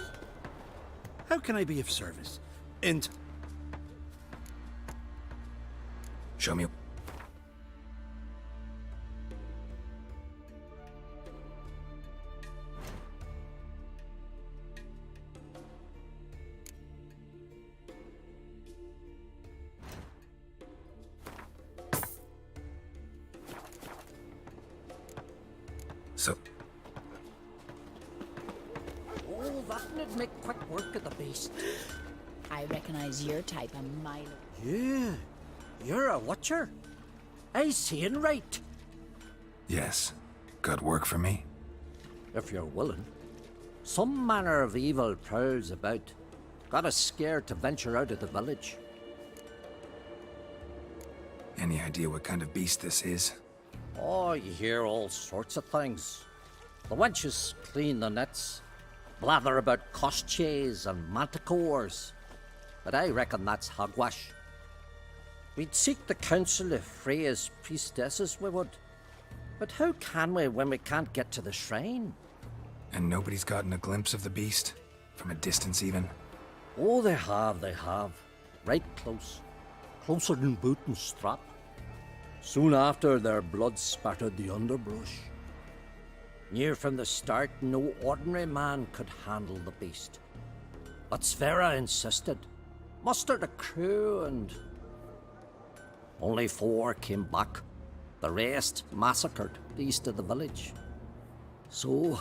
How can I be of service? And Show me. So, Oh, that'd make quick work of the beast. I recognize your type a mile away. Yeah, you're a watcher. I seeing right. yes. Got work for me? If you're willing. Some manner of evil prowls about. Got us scared to venture out of the village. Any idea what kind of beast this is? Oh, you hear all sorts of things. The wenches clean the nets, blather about koshches and manticores. But I reckon that's hogwash. We'd seek the counsel of Freya's priestesses, we would. But how can we when we can't get to the shrine? And nobody's gotten a glimpse of the beast? From a distance even? Oh, they have. Right close. Closer than boot and strap. Soon after, their blood spattered the underbrush. Near from the start, no ordinary man could handle the beast. But Sverre insisted. Mustered a crew and... Only 4 came back. The rest massacred east of the village. So,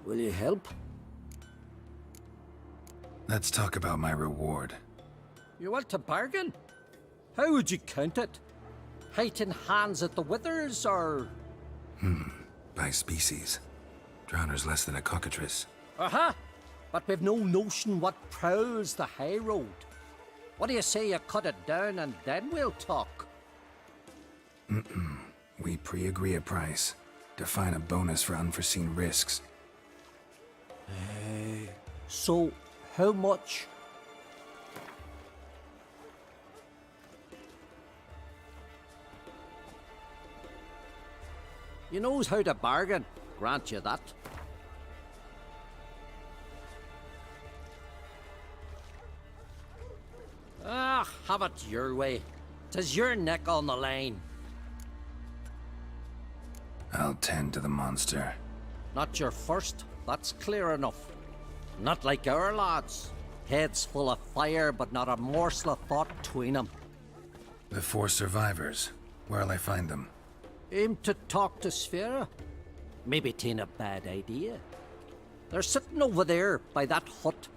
will you help? Let's talk about my reward. You want to bargain? How would you count it? Height in hands at the withers, or...? By species. Drowner's less than a cockatrice. Aha! But we've no notion what prowls the high road. What do you say you cut it down and then we'll talk? We pre-agree a price. Define a bonus for unforeseen risks. So, how much? You knows how to bargain, grant you that. Ah, have it your way. 'Tis your neck on the line. I'll tend to the monster. Not your first, that's clear enough. Not like our lads. Heads full of fire, but not a morsel of thought between them. The 4 survivors. Where'll I find them? Aim to talk to Sverre? Maybe 'tain't a bad idea. They're sitting over there by that hut.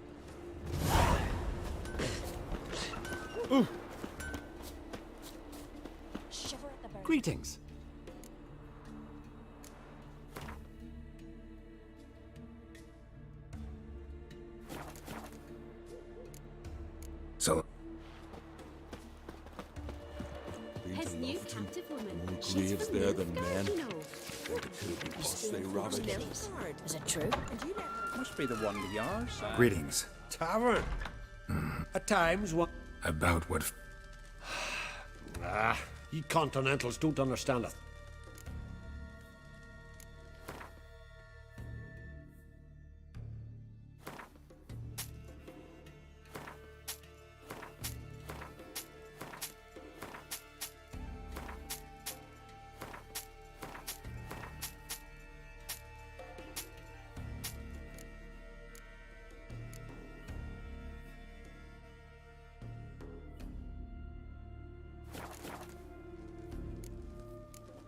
Greetings. So, His new captive woman. Graves there than men. You know. They Is it true? Must be the one to yours. greetings. Tavern. At times, what? About what... You Continentals don't understand it.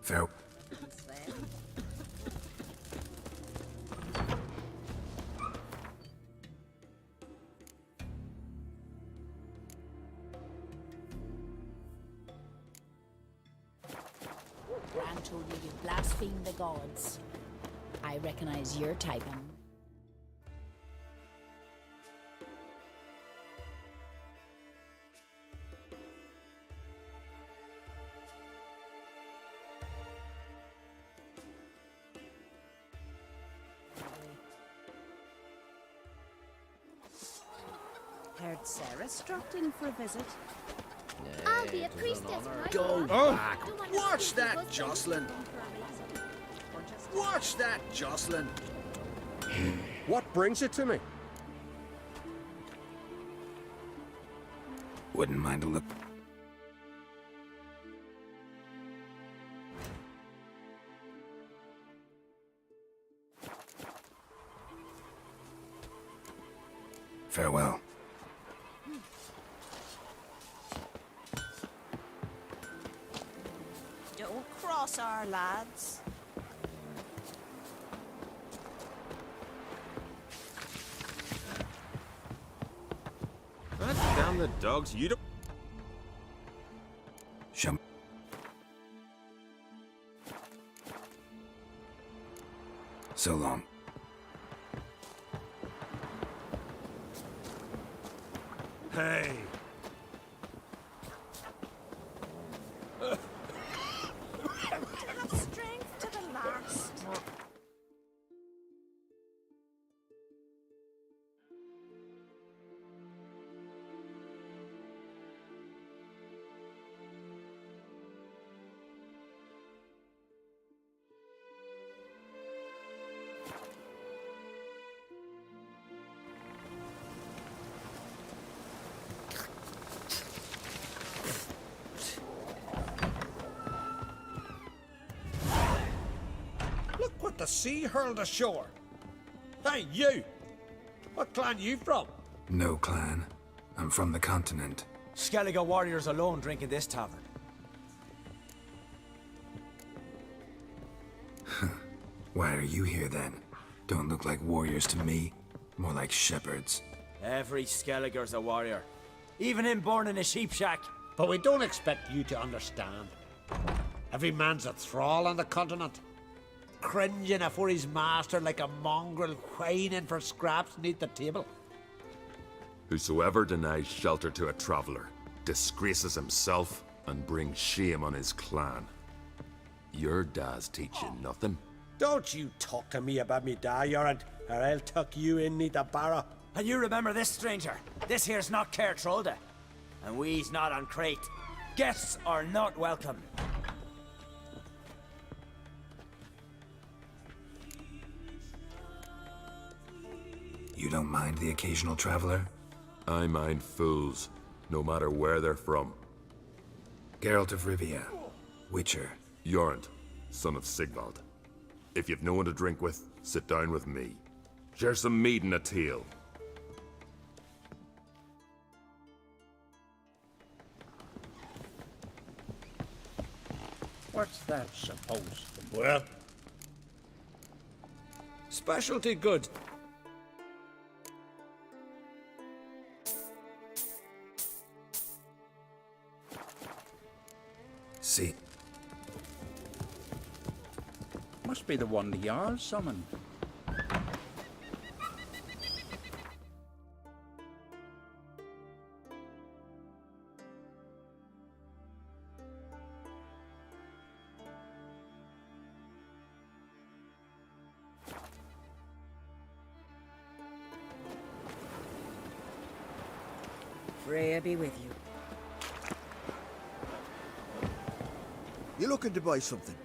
Fair... Bran told you blasphemed the gods. I recognize your type. Heard Sarah dropped in for a visit. I'll be a priestess. Go back. Watch that, Jocelyn. Watch that, Jocelyn. What brings it to me? Wouldn't mind a look. Farewell. Don't cross our lads. Damn the dogs, you don't... Show. So long. Hey! Have strength to the last. Look what the sea hurled ashore. Hey, you! What clan you from? No clan. I'm from the continent. Skellige warriors alone drink in this tavern. Why are you here then? Don't look like warriors to me. More like shepherds. Every Skellige's a warrior. Even him born in a sheep shack. But we don't expect you to understand. Every man's a thrall on the continent. Cringing afore his master like a mongrel whining for scraps neath the table. Whosoever denies shelter to a traveller disgraces himself and brings shame on his clan. Your da's teach you nothing. Don't you talk to me about me da, Yorant, or I'll tuck you in neath the barrow. And you remember this, stranger. This here's not Caertrolda. And we's not on Crate. Guests are not welcome. You don't mind the occasional traveler? I mind fools, no matter where they're from. Geralt of Rivia, Witcher. Jorund, son of Sigvald. If you've no one to drink with, sit down with me. Share some mead and a tale. What's that supposed to be? Well, specialty goods. See. Must be the one the Jarl summoned. Freya be with you. You looking to buy something?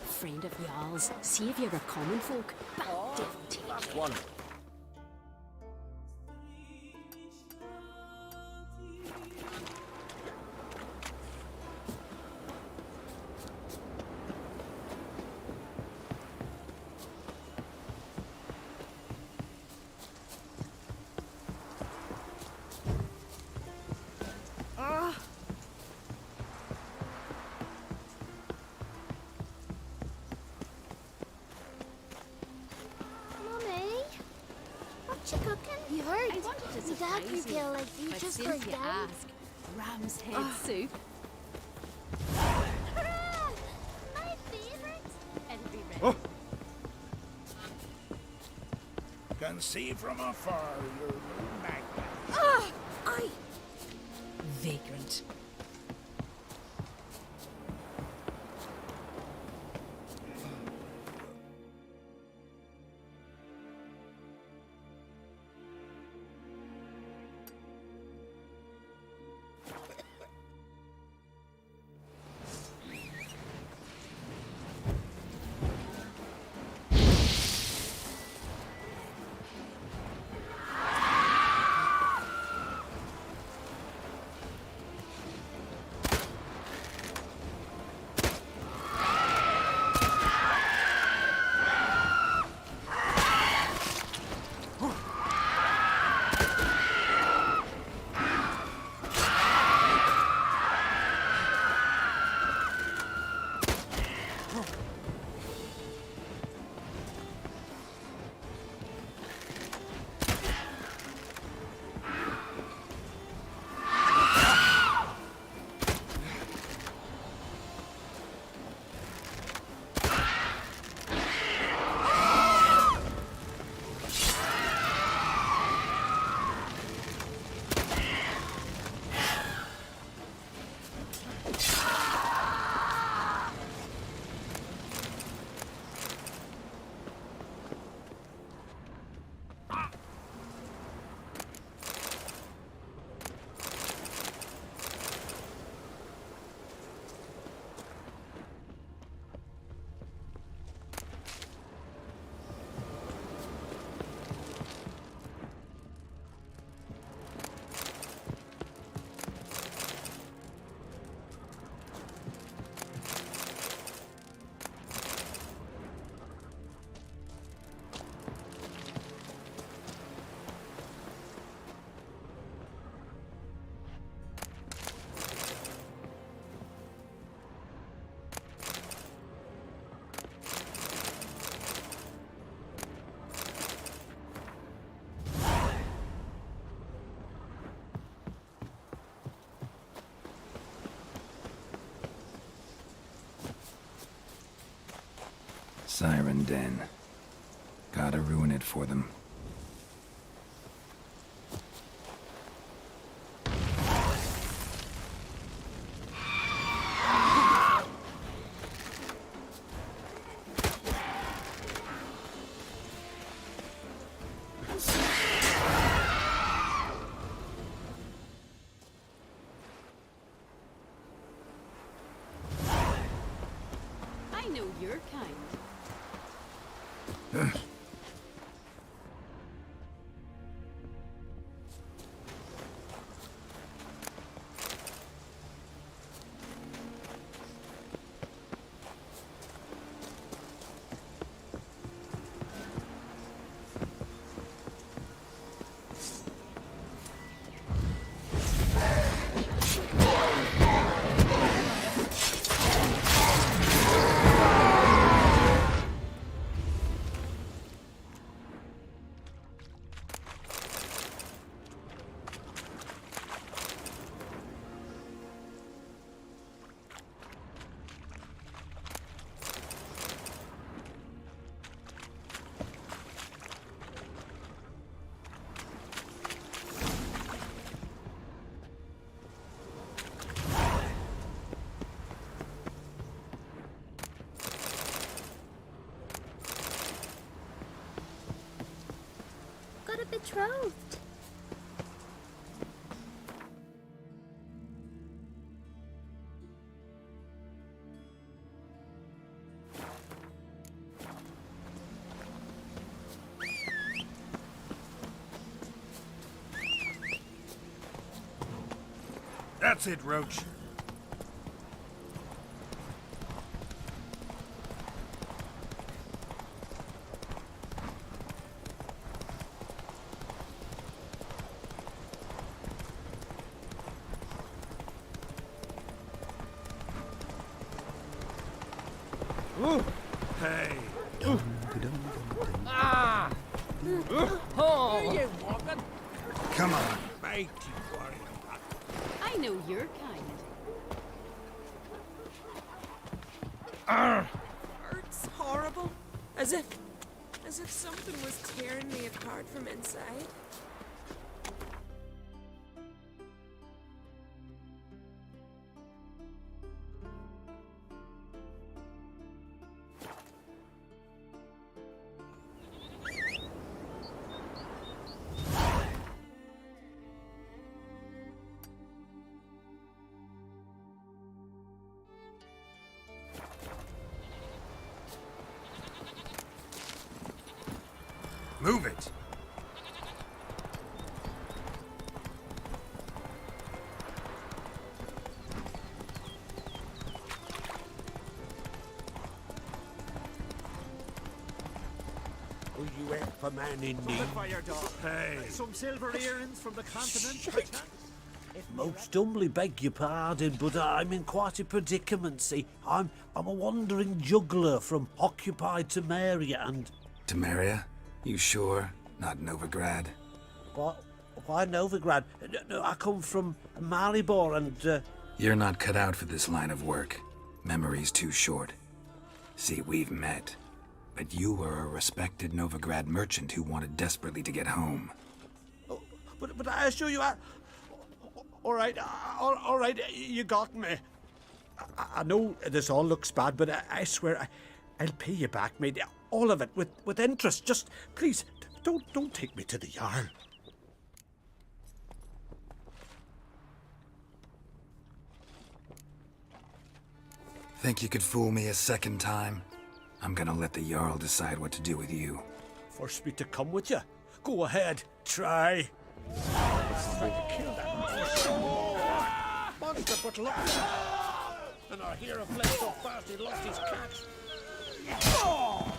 Friend of y'all's, saviour of common folk, but devil take That's one. You heard? Dad prepare like these just for Dad. Ask. Ram's head soup. My favorite. It'll be ready. Oh. Can see from afar your new magnet. Vagrant. Siren Den. Gotta ruin it for them. I know your kind. Betrothed. That's it, Roach. Hey. Ah! Oh! Where you walking? Come on. Mighty warrior. I know your kind. Hurts horrible. As if something was tearing me apart from inside. Move it. Will you help a man in need? Fire dog. Hey. Some silver earrings from the continent, perchance? Most humbly beg your pardon, but I'm in quite a predicament, see. I'm a wandering juggler from occupied Temeria and... Temeria? You sure? Not Novigrad? What? Why Novigrad? No, I come from Maribor and... You're not cut out for this line of work. Memory's too short. See, we've met. But you were a respected Novigrad merchant who wanted desperately to get home. But I assure you, all right, you got me. I know this all looks bad, but I swear I'll pay you back, mate. All of it, with interest. Just, please, don't take me to the Jarl. Think you could fool me a second time? I'm gonna let the Jarl decide what to do with you. Force me to come with you? Go ahead, try. Monster but lucky. And our hero fled so fast he lost his catch. No!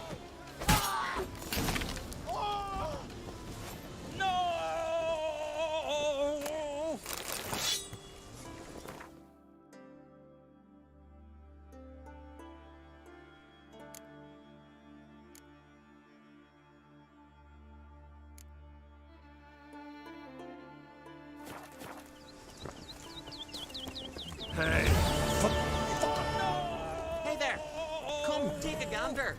Hey. Hey there! Come, take a gander.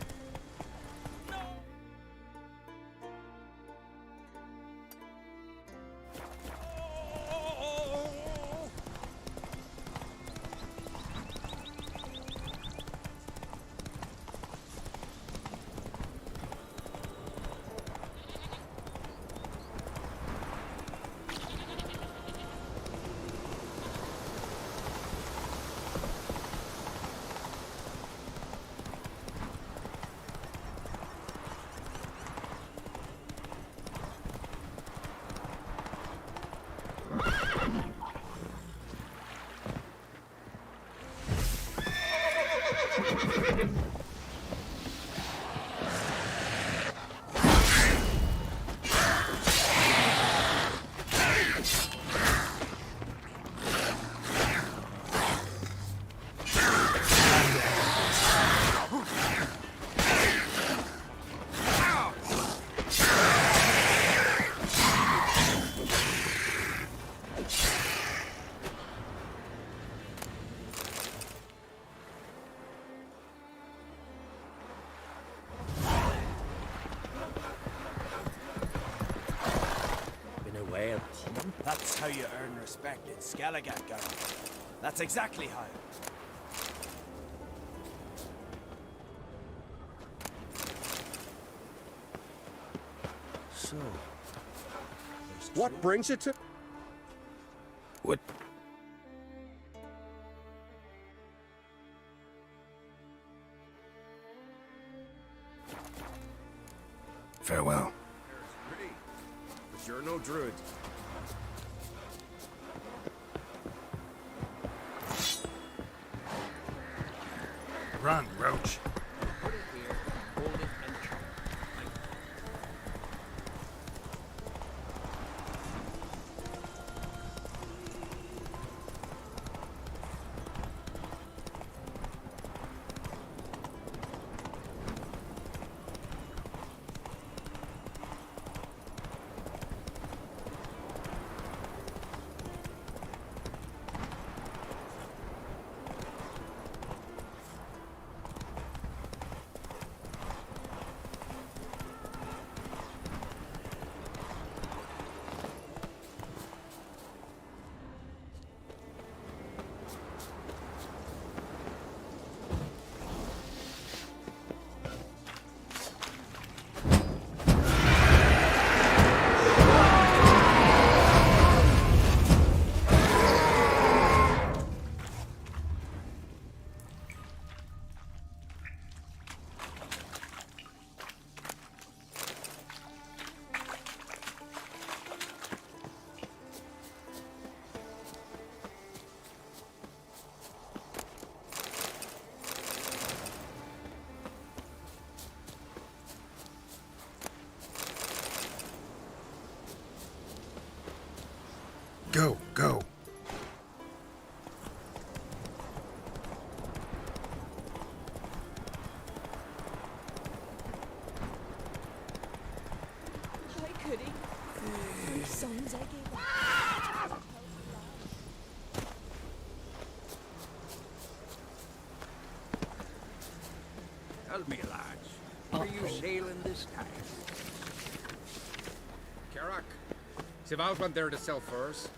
That's how you earn respect in Skellige, girl. That's exactly how. So, what brings you to... What? Farewell. Pretty, but you're no druid. Run, Roach. Go, go. Hi, Goody. Those sons I gave up. Tell me, lads, are you sailing this time? Carrack. Sival went there to sell furs.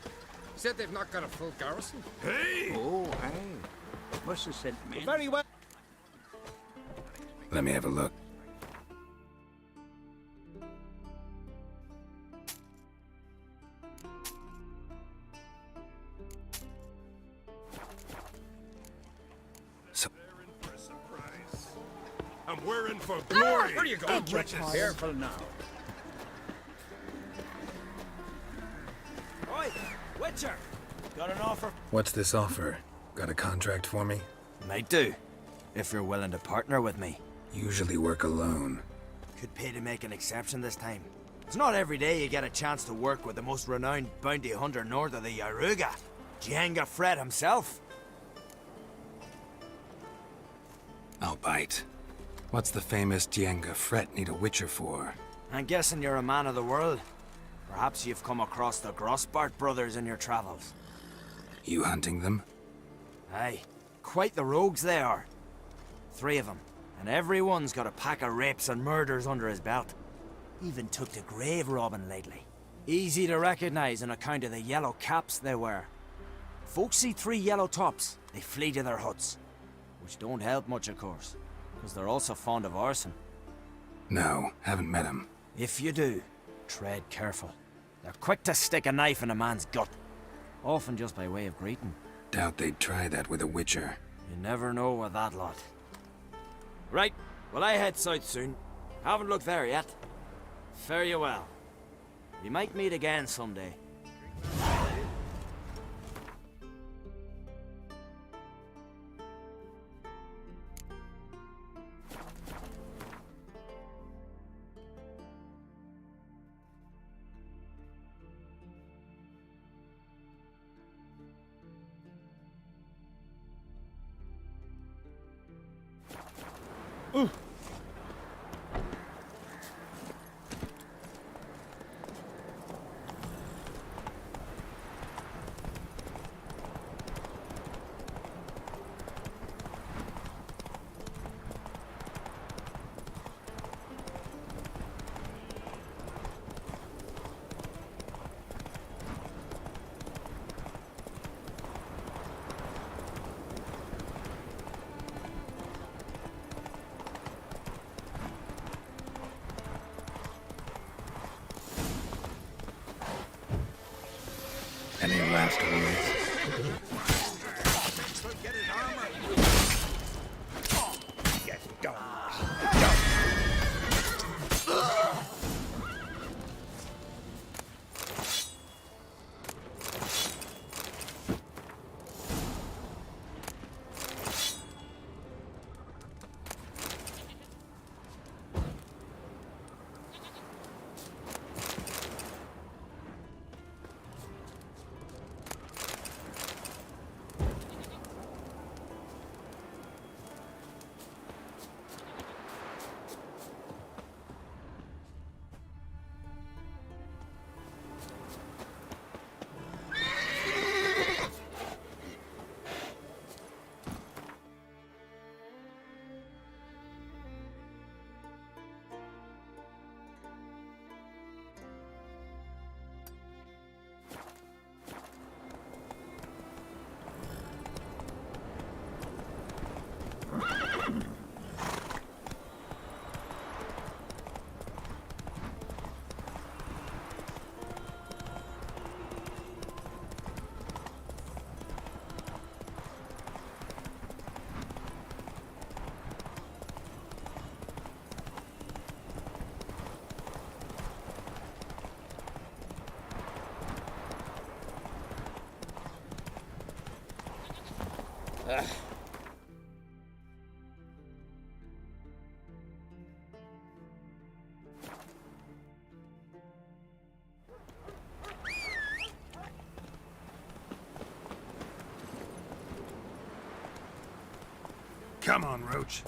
He said they've not got a full garrison. Hey! Oh, aye. Must have sent men. Very well. Let me have a look. And we're in for glory. Where do you go? And riches. Careful now. Oi, Witcher! Got an offer? What's this offer? Got a contract for me? Might do, if you're willing to partner with me. Usually work alone. Could pay to make an exception this time. It's not every day you get a chance to work with the most renowned bounty hunter north of the Yaruga, Jenga Fred himself. I'll bite. What's the famous Jenga Fret need a witcher for? I'm guessing you're a man of the world. Perhaps you've come across the Grossbart brothers in your travels. You hunting them? Aye, quite the rogues they are. 3 of them, and every one's got a pack of rapes and murders under his belt. Even took to grave robbing lately. Easy to recognize on account of the yellow caps they wear. Folks see 3 yellow tops, they flee to their huts. Which don't help much, of course, because they're also fond of arson. No, haven't met him. If you do, tread careful. They're quick to stick a knife in a man's gut. Often just by way of greeting. Doubt they'd try that with a witcher. You never know with that lot. Right, well I head south soon. Haven't looked there yet. Fare you well. We might meet again someday. Ooh. last words. Get done. Come on, Roach.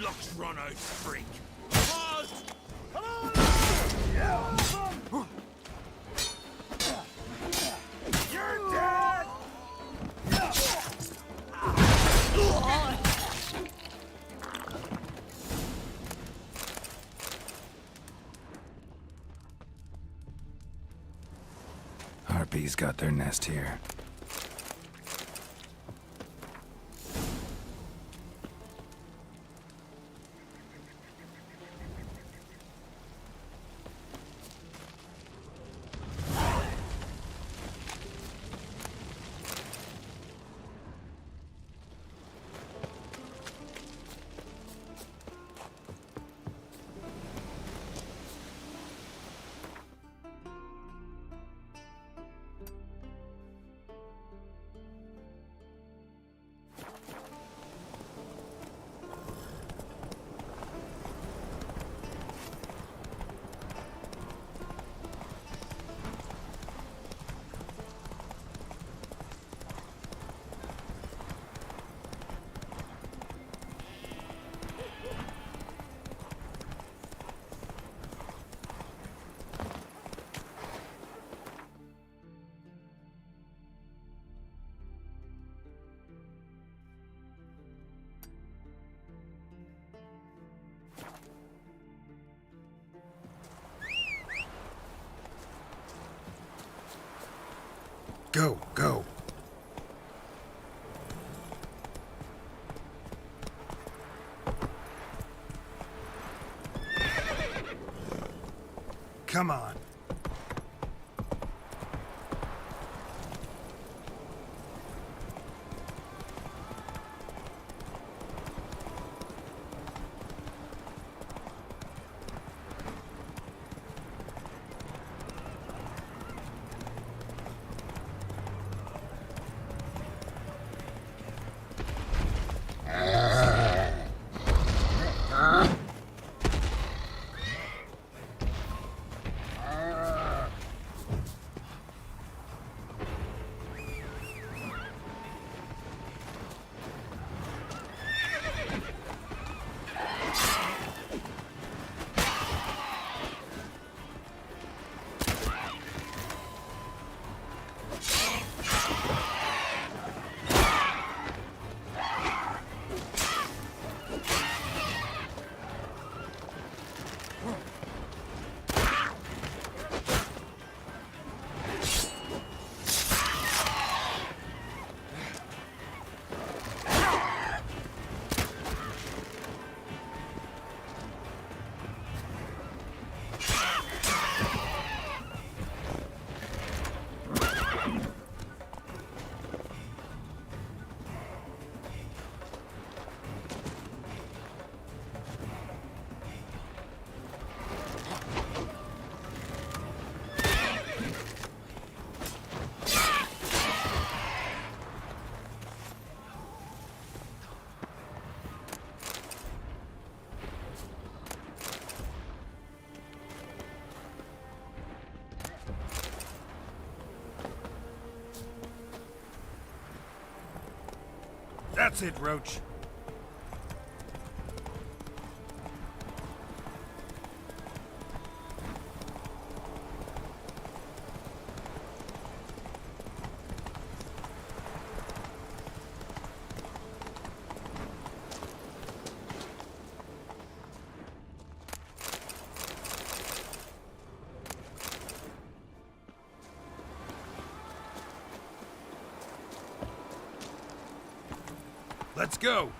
Luck's run out, freak. You're dead! Harpies got their nest here. Go, go. Come on. That's it, Roach. Let's go!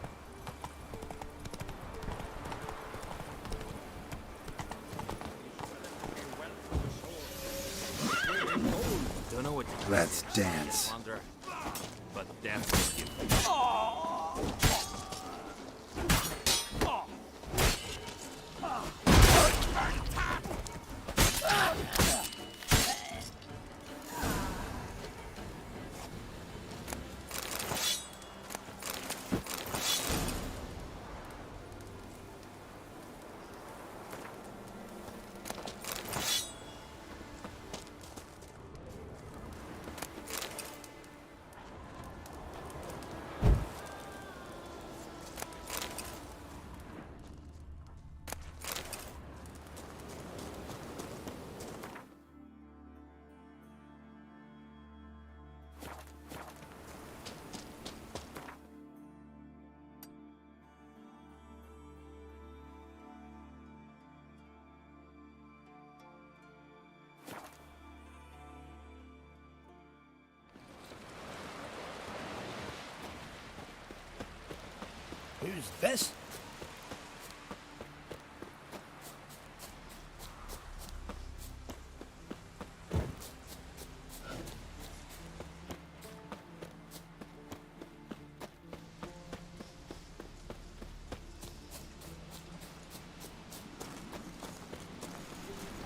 Don't know what to do. Let's dance. But dance with you. Who's this?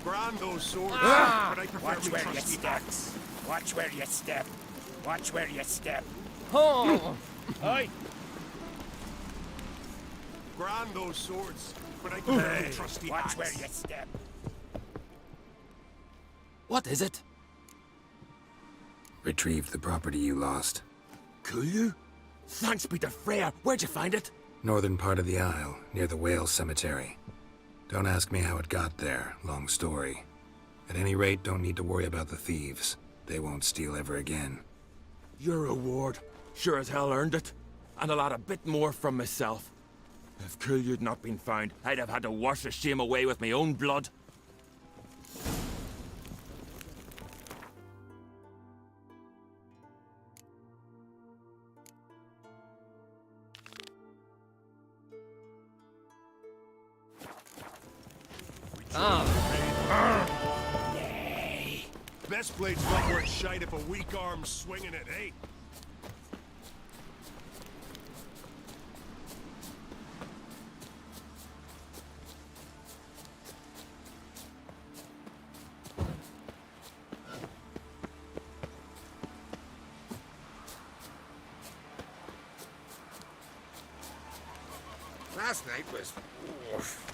Brand those swords, but I prefer Watch me where you trusty step. axe. Watch where you step. Watch where you step. Oh! Oi! Brand those swords, but I prefer me trusty Watch axe. where you step. What is it? Retrieved the property you lost. Cool you? Thanks be to Freya. Where'd you find it? Northern part of the Isle, near the whale cemetery. Don't ask me how it got there, long story. At any rate, don't need to worry about the thieves. They won't steal ever again. Your reward. Sure as hell earned it. And I'll add a bit more from myself. If Kil'Jaedan not been found, I'd have had to wash the shame away with my own blood. Best blade's not worth shite if a weak arm's swinging it, eh? Last night was... oof.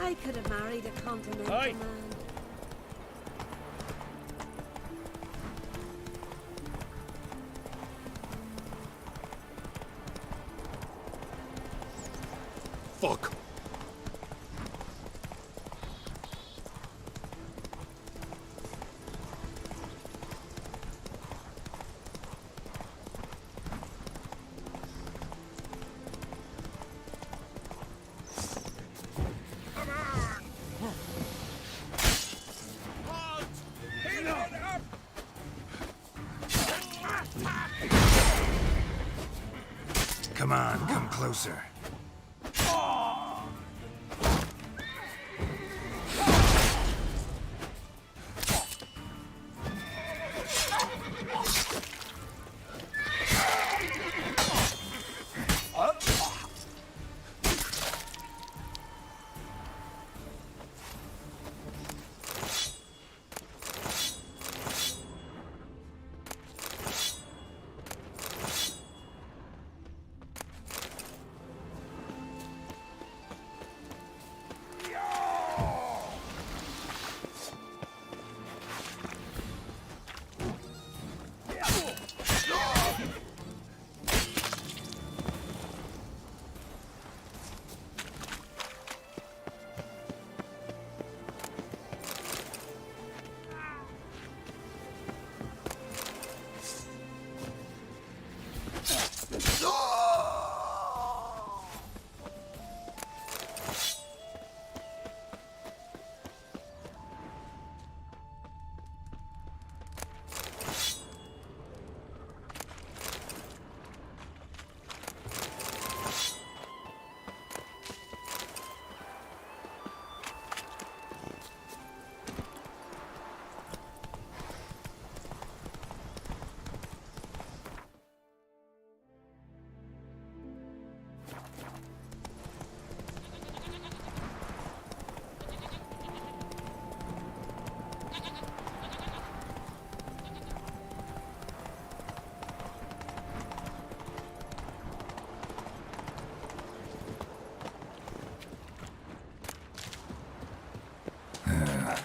I could have married a continental Aye. man. Fuck! Come on, come closer.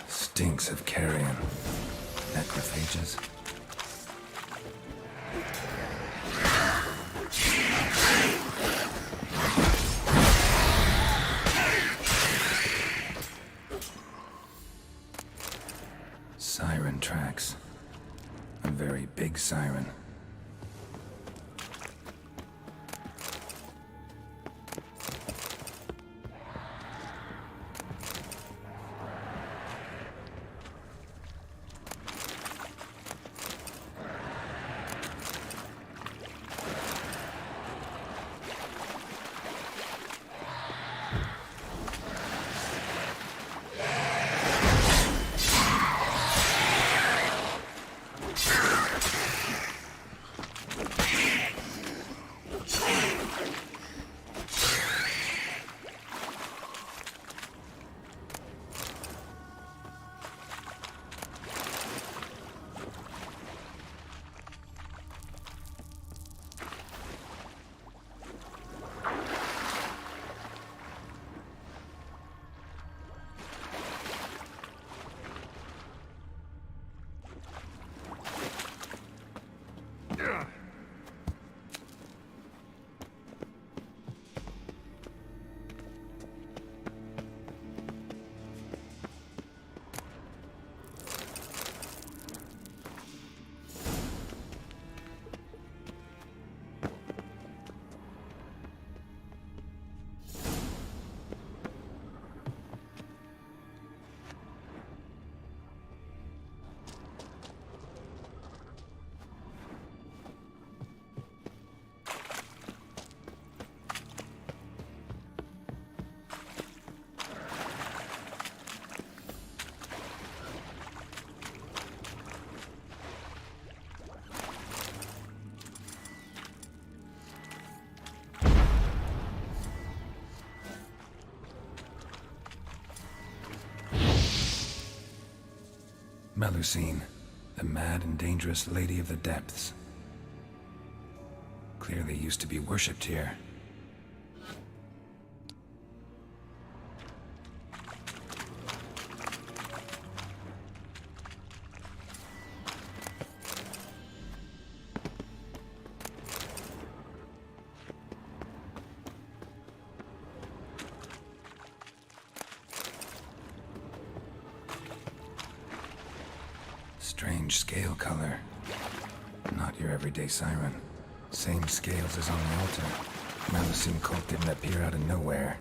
Stinks of carrion. Necrophages. Siren tracks. A very big siren. Melusine, the mad and dangerous Lady of the Depths. Clearly used to be worshipped here. Strange scale color. Not your everyday siren. Same scales as on the altar. Malacine cult didn't appear out of nowhere.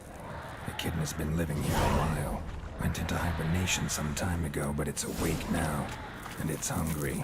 The kitten has been living here a while. Went into hibernation some time ago, but it's awake now. And it's hungry.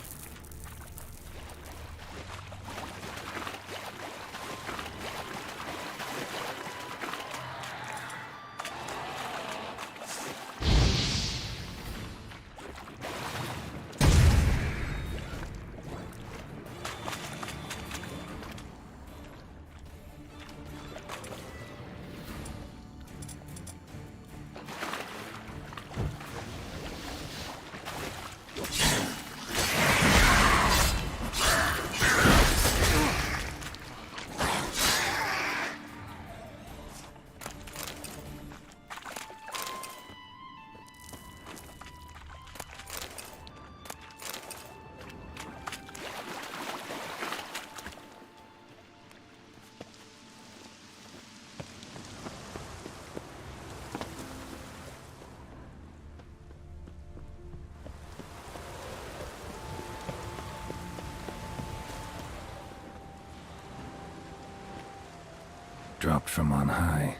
Dropped from on high.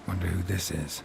Wonder who this is.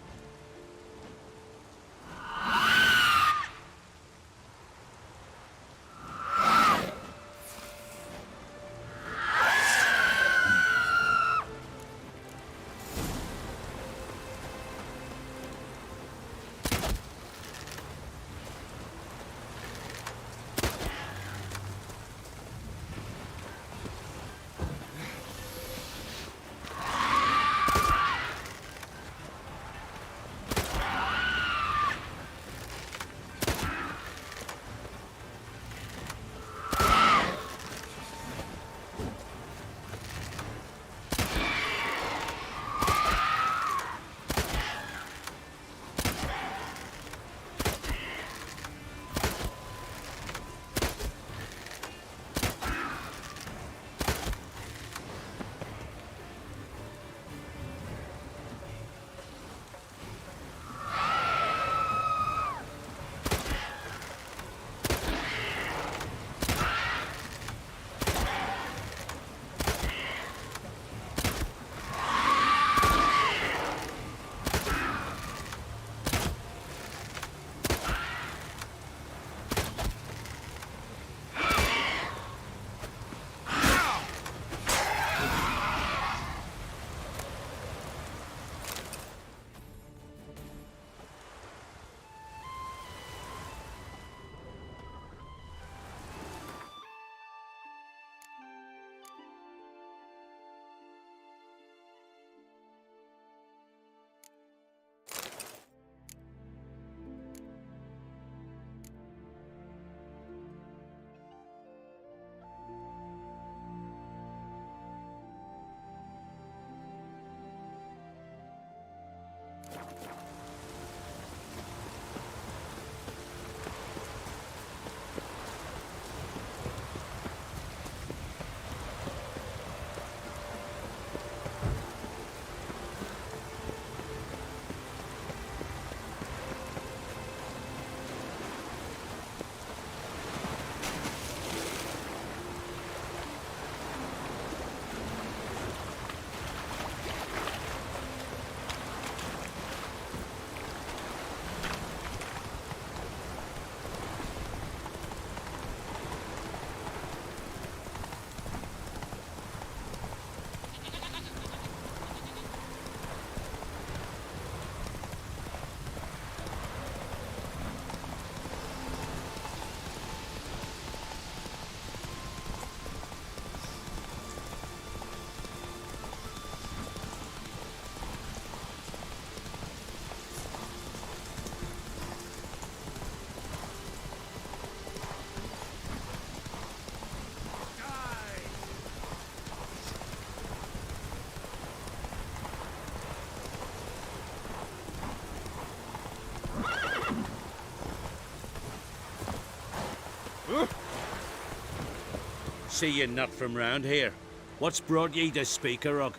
See ye not from round here. What's brought ye to Speakerog?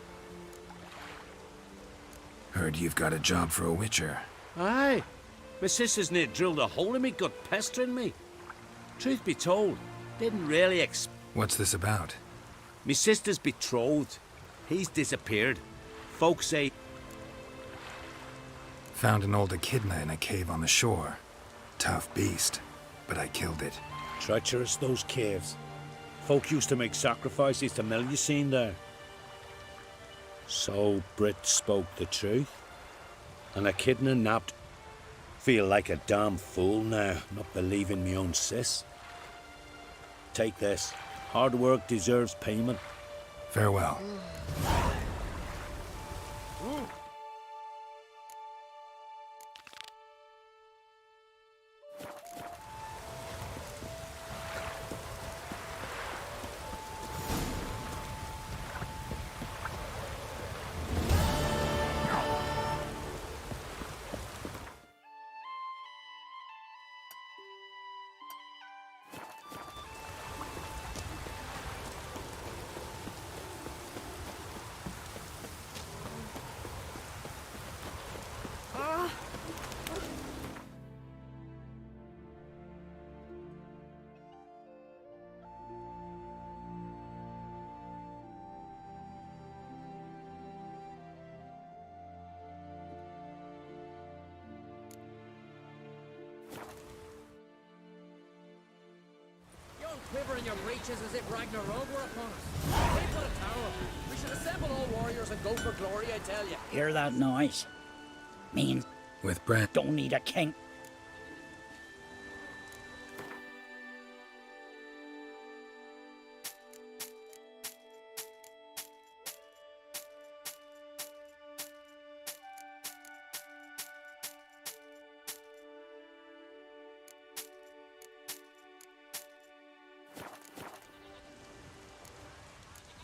Heard you've got a job for a witcher. Aye. My sister's near drilled a hole in me gut, pestering me. Truth be told, didn't really What's this about? Me sister's betrothed. He's disappeared. Folks say... Found an old echidna in a cave on the shore. Tough beast, but I killed it. Treacherous, those caves. Folk used to make sacrifices to Melusine there. So Brit spoke the truth. An echidna nabbed. Feel like a damn fool now, not believing me own sis. Take this. Hard work deserves payment. Farewell. Quiver in your breeches as if Ragnarok were upon us. They put a tower. We should assemble all warriors and go for glory, I tell you. Hear that noise? Means with Brent. Don't need a king.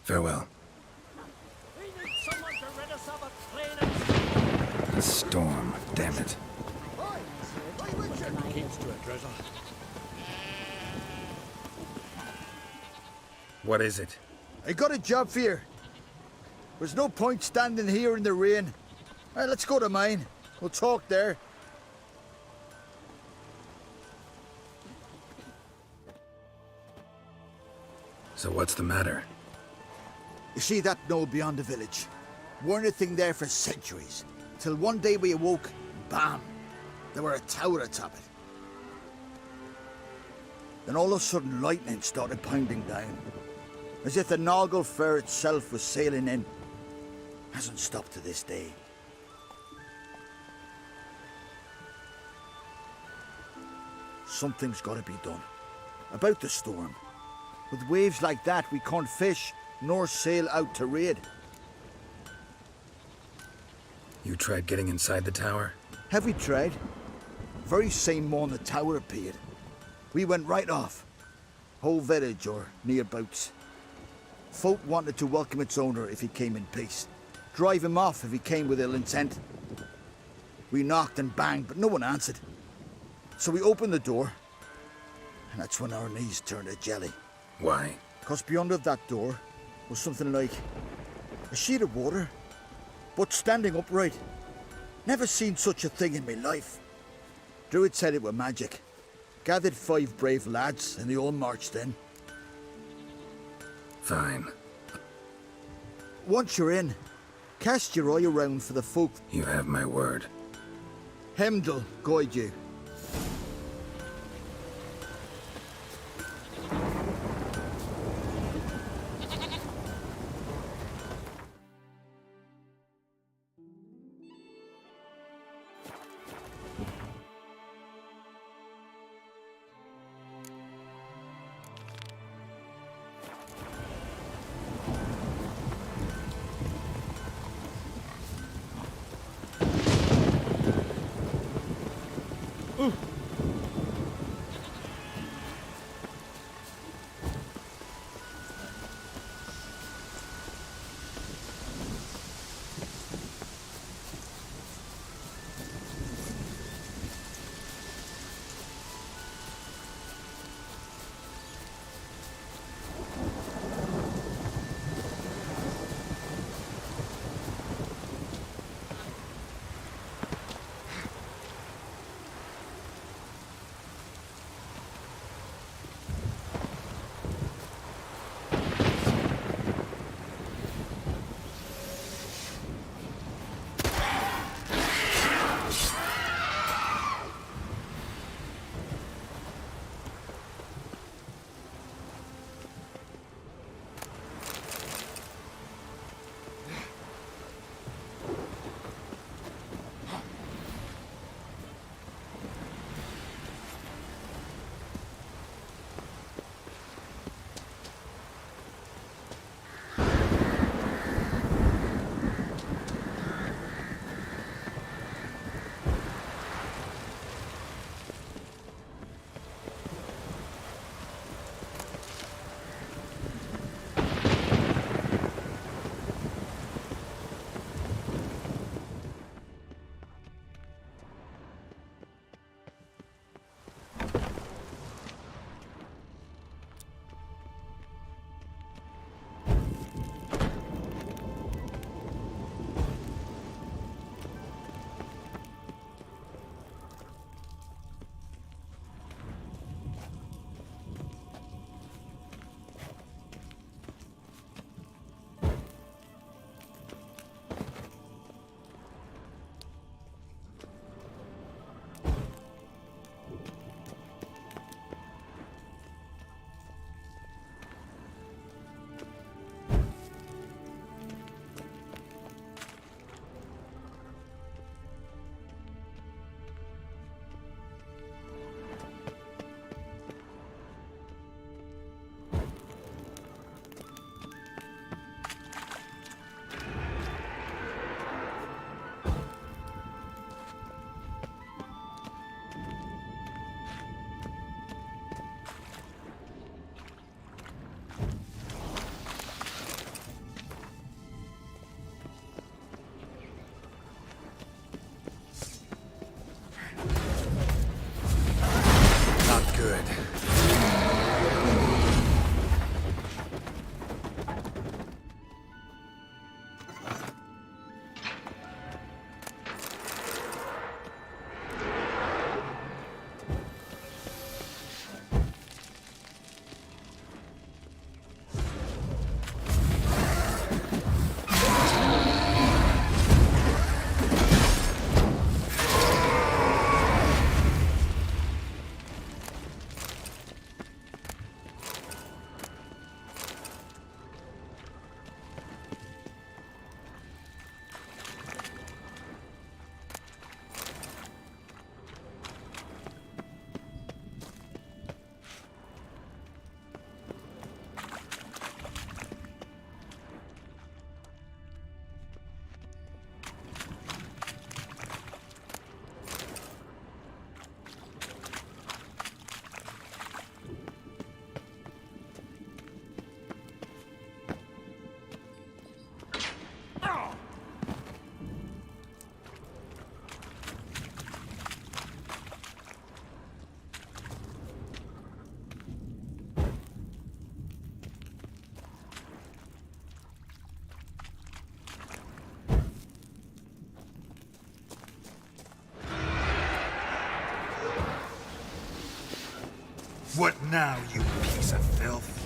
Farewell. We need someone to rid us of a plain. A storm, damn it. Keeps to a drizzle. What is it? I got a job for you. There's no point standing here in the rain. All right, let's go to mine. We'll talk there. So what's the matter? You see that knoll beyond the village? Weren't a thing there for centuries. Till one day we awoke, and bam! There were a tower atop it. Then all of a sudden lightning started pounding down. As if the Noggle Fair itself was sailing in. Hasn't stopped to this day. Something's got to be done. About the storm. With waves like that, we can't fish, nor sail out to raid. You tried getting inside the tower? Have we tried? Very same morning the tower appeared. We went right off. Whole village or nearabouts. Folk wanted to welcome its owner if he came in peace. Drive him off if he came with ill intent. We knocked and banged, but no one answered. So we opened the door, and that's when our knees turned to jelly. Why? Because beyond of that door was something like a sheet of water, but standing upright. Never seen such a thing in my life. Druid said it were magic. Gathered 5 brave lads, and they all marched in. Fine. Once you're in, cast your eye around for the folk. You have my word. Hemdall guide you. What now, you piece of filth?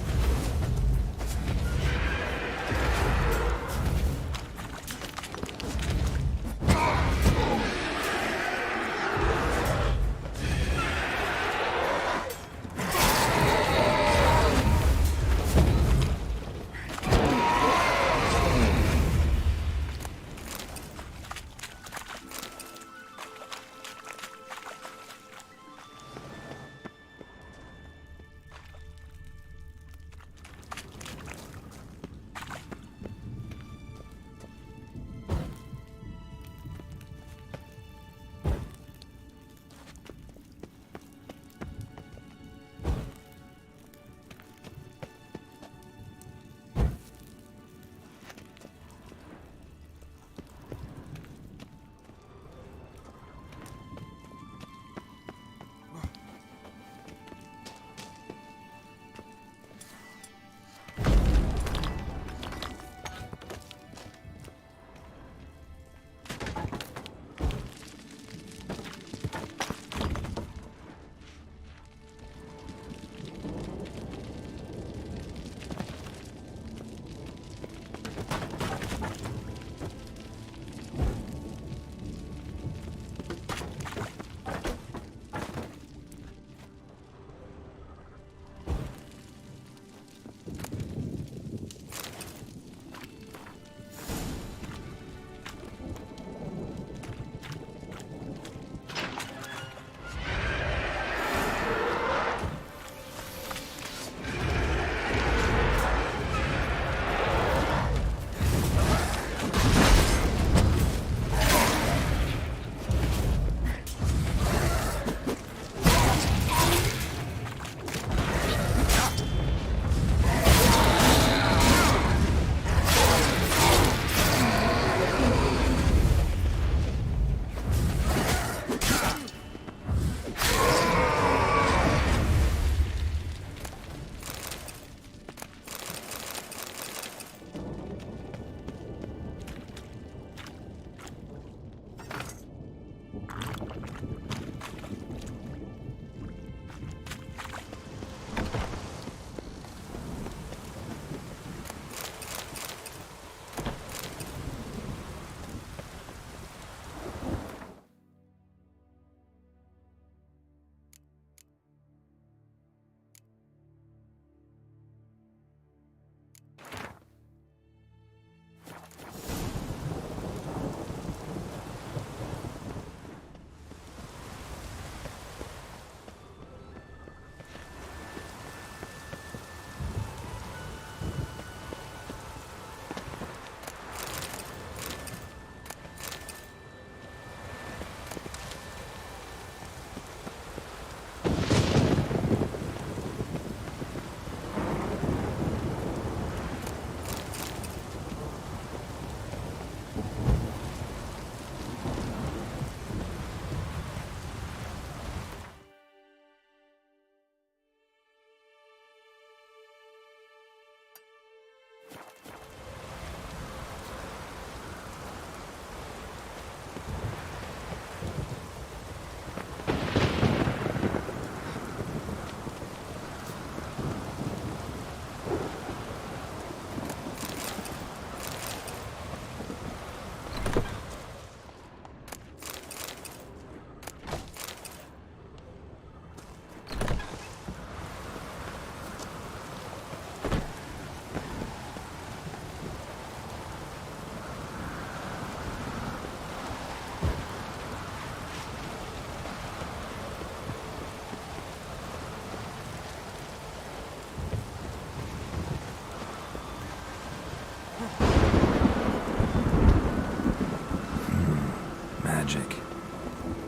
Magic.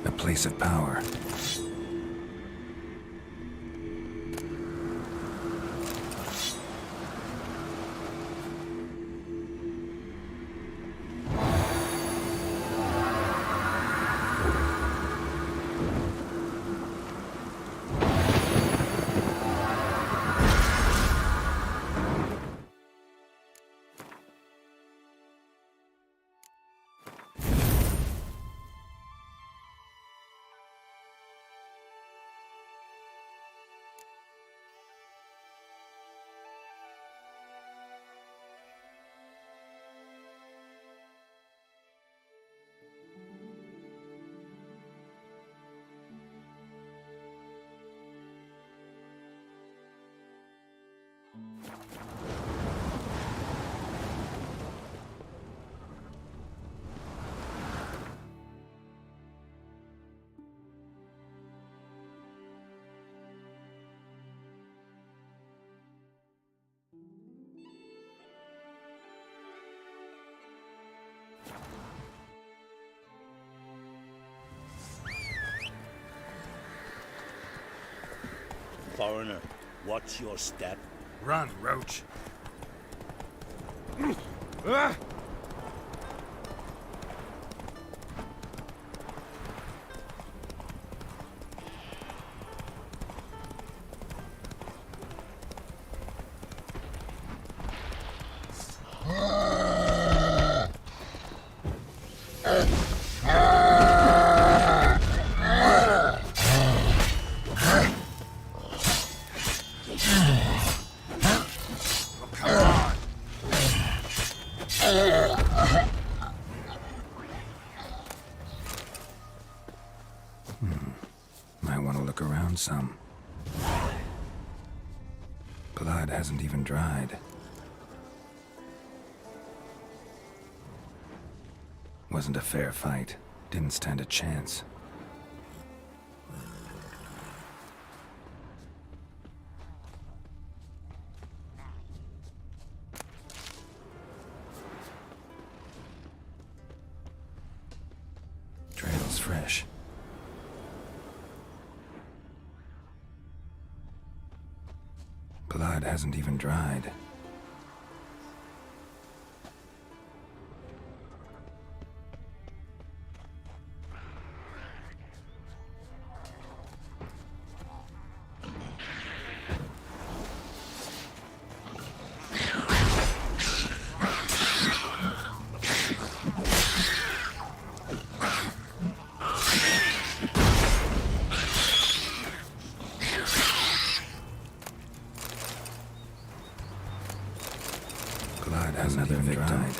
A place of power. foreigner. Watch your step. Run, Roach. Might want to look around some. Blood hasn't even dried. Wasn't a fair fight. Didn't stand a chance. Trail's fresh. Blood hasn't even dried. Blood hasn't even dried.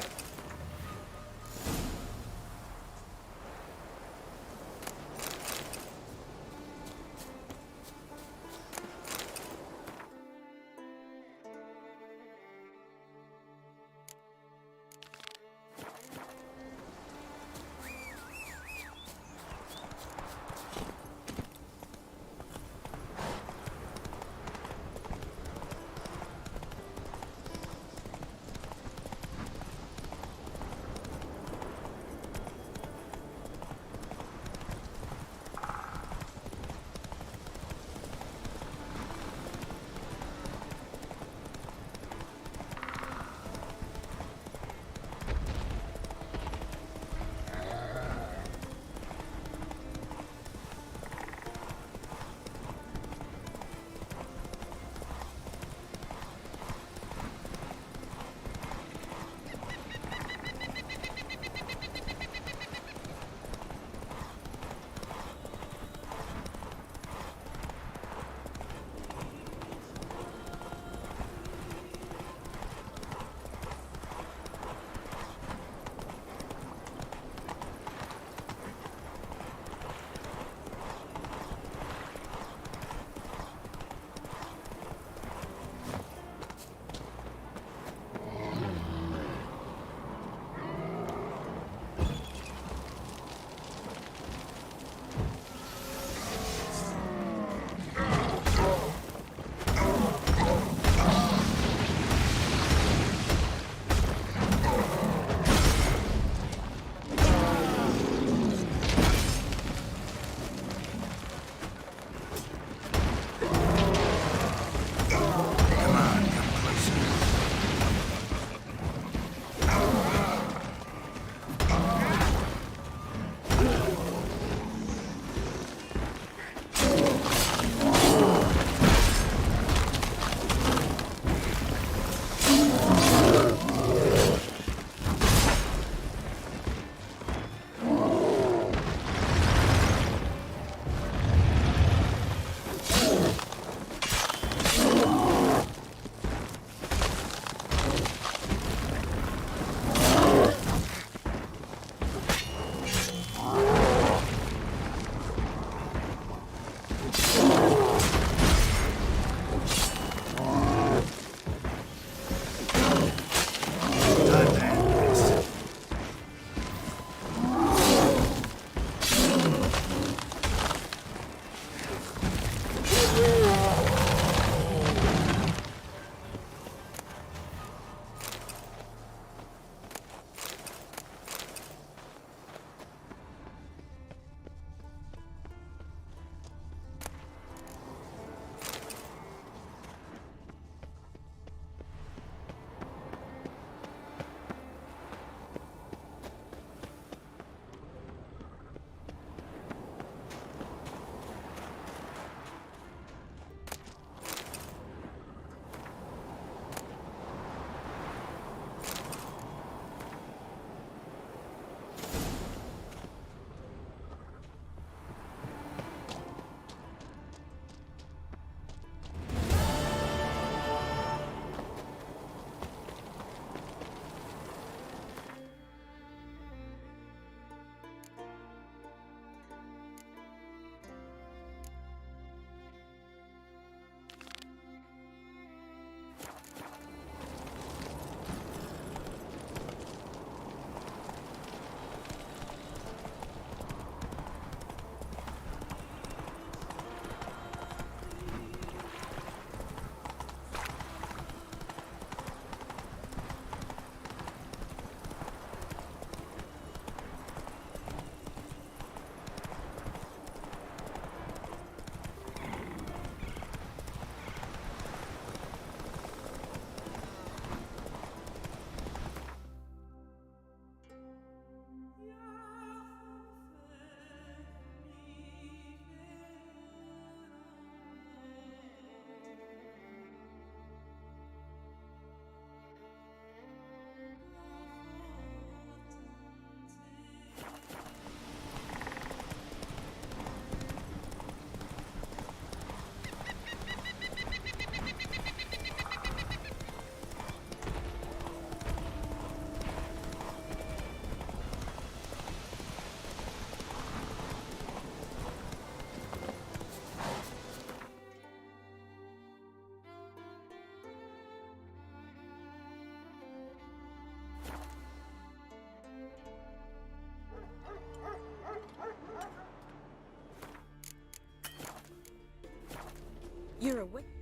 You're a witch.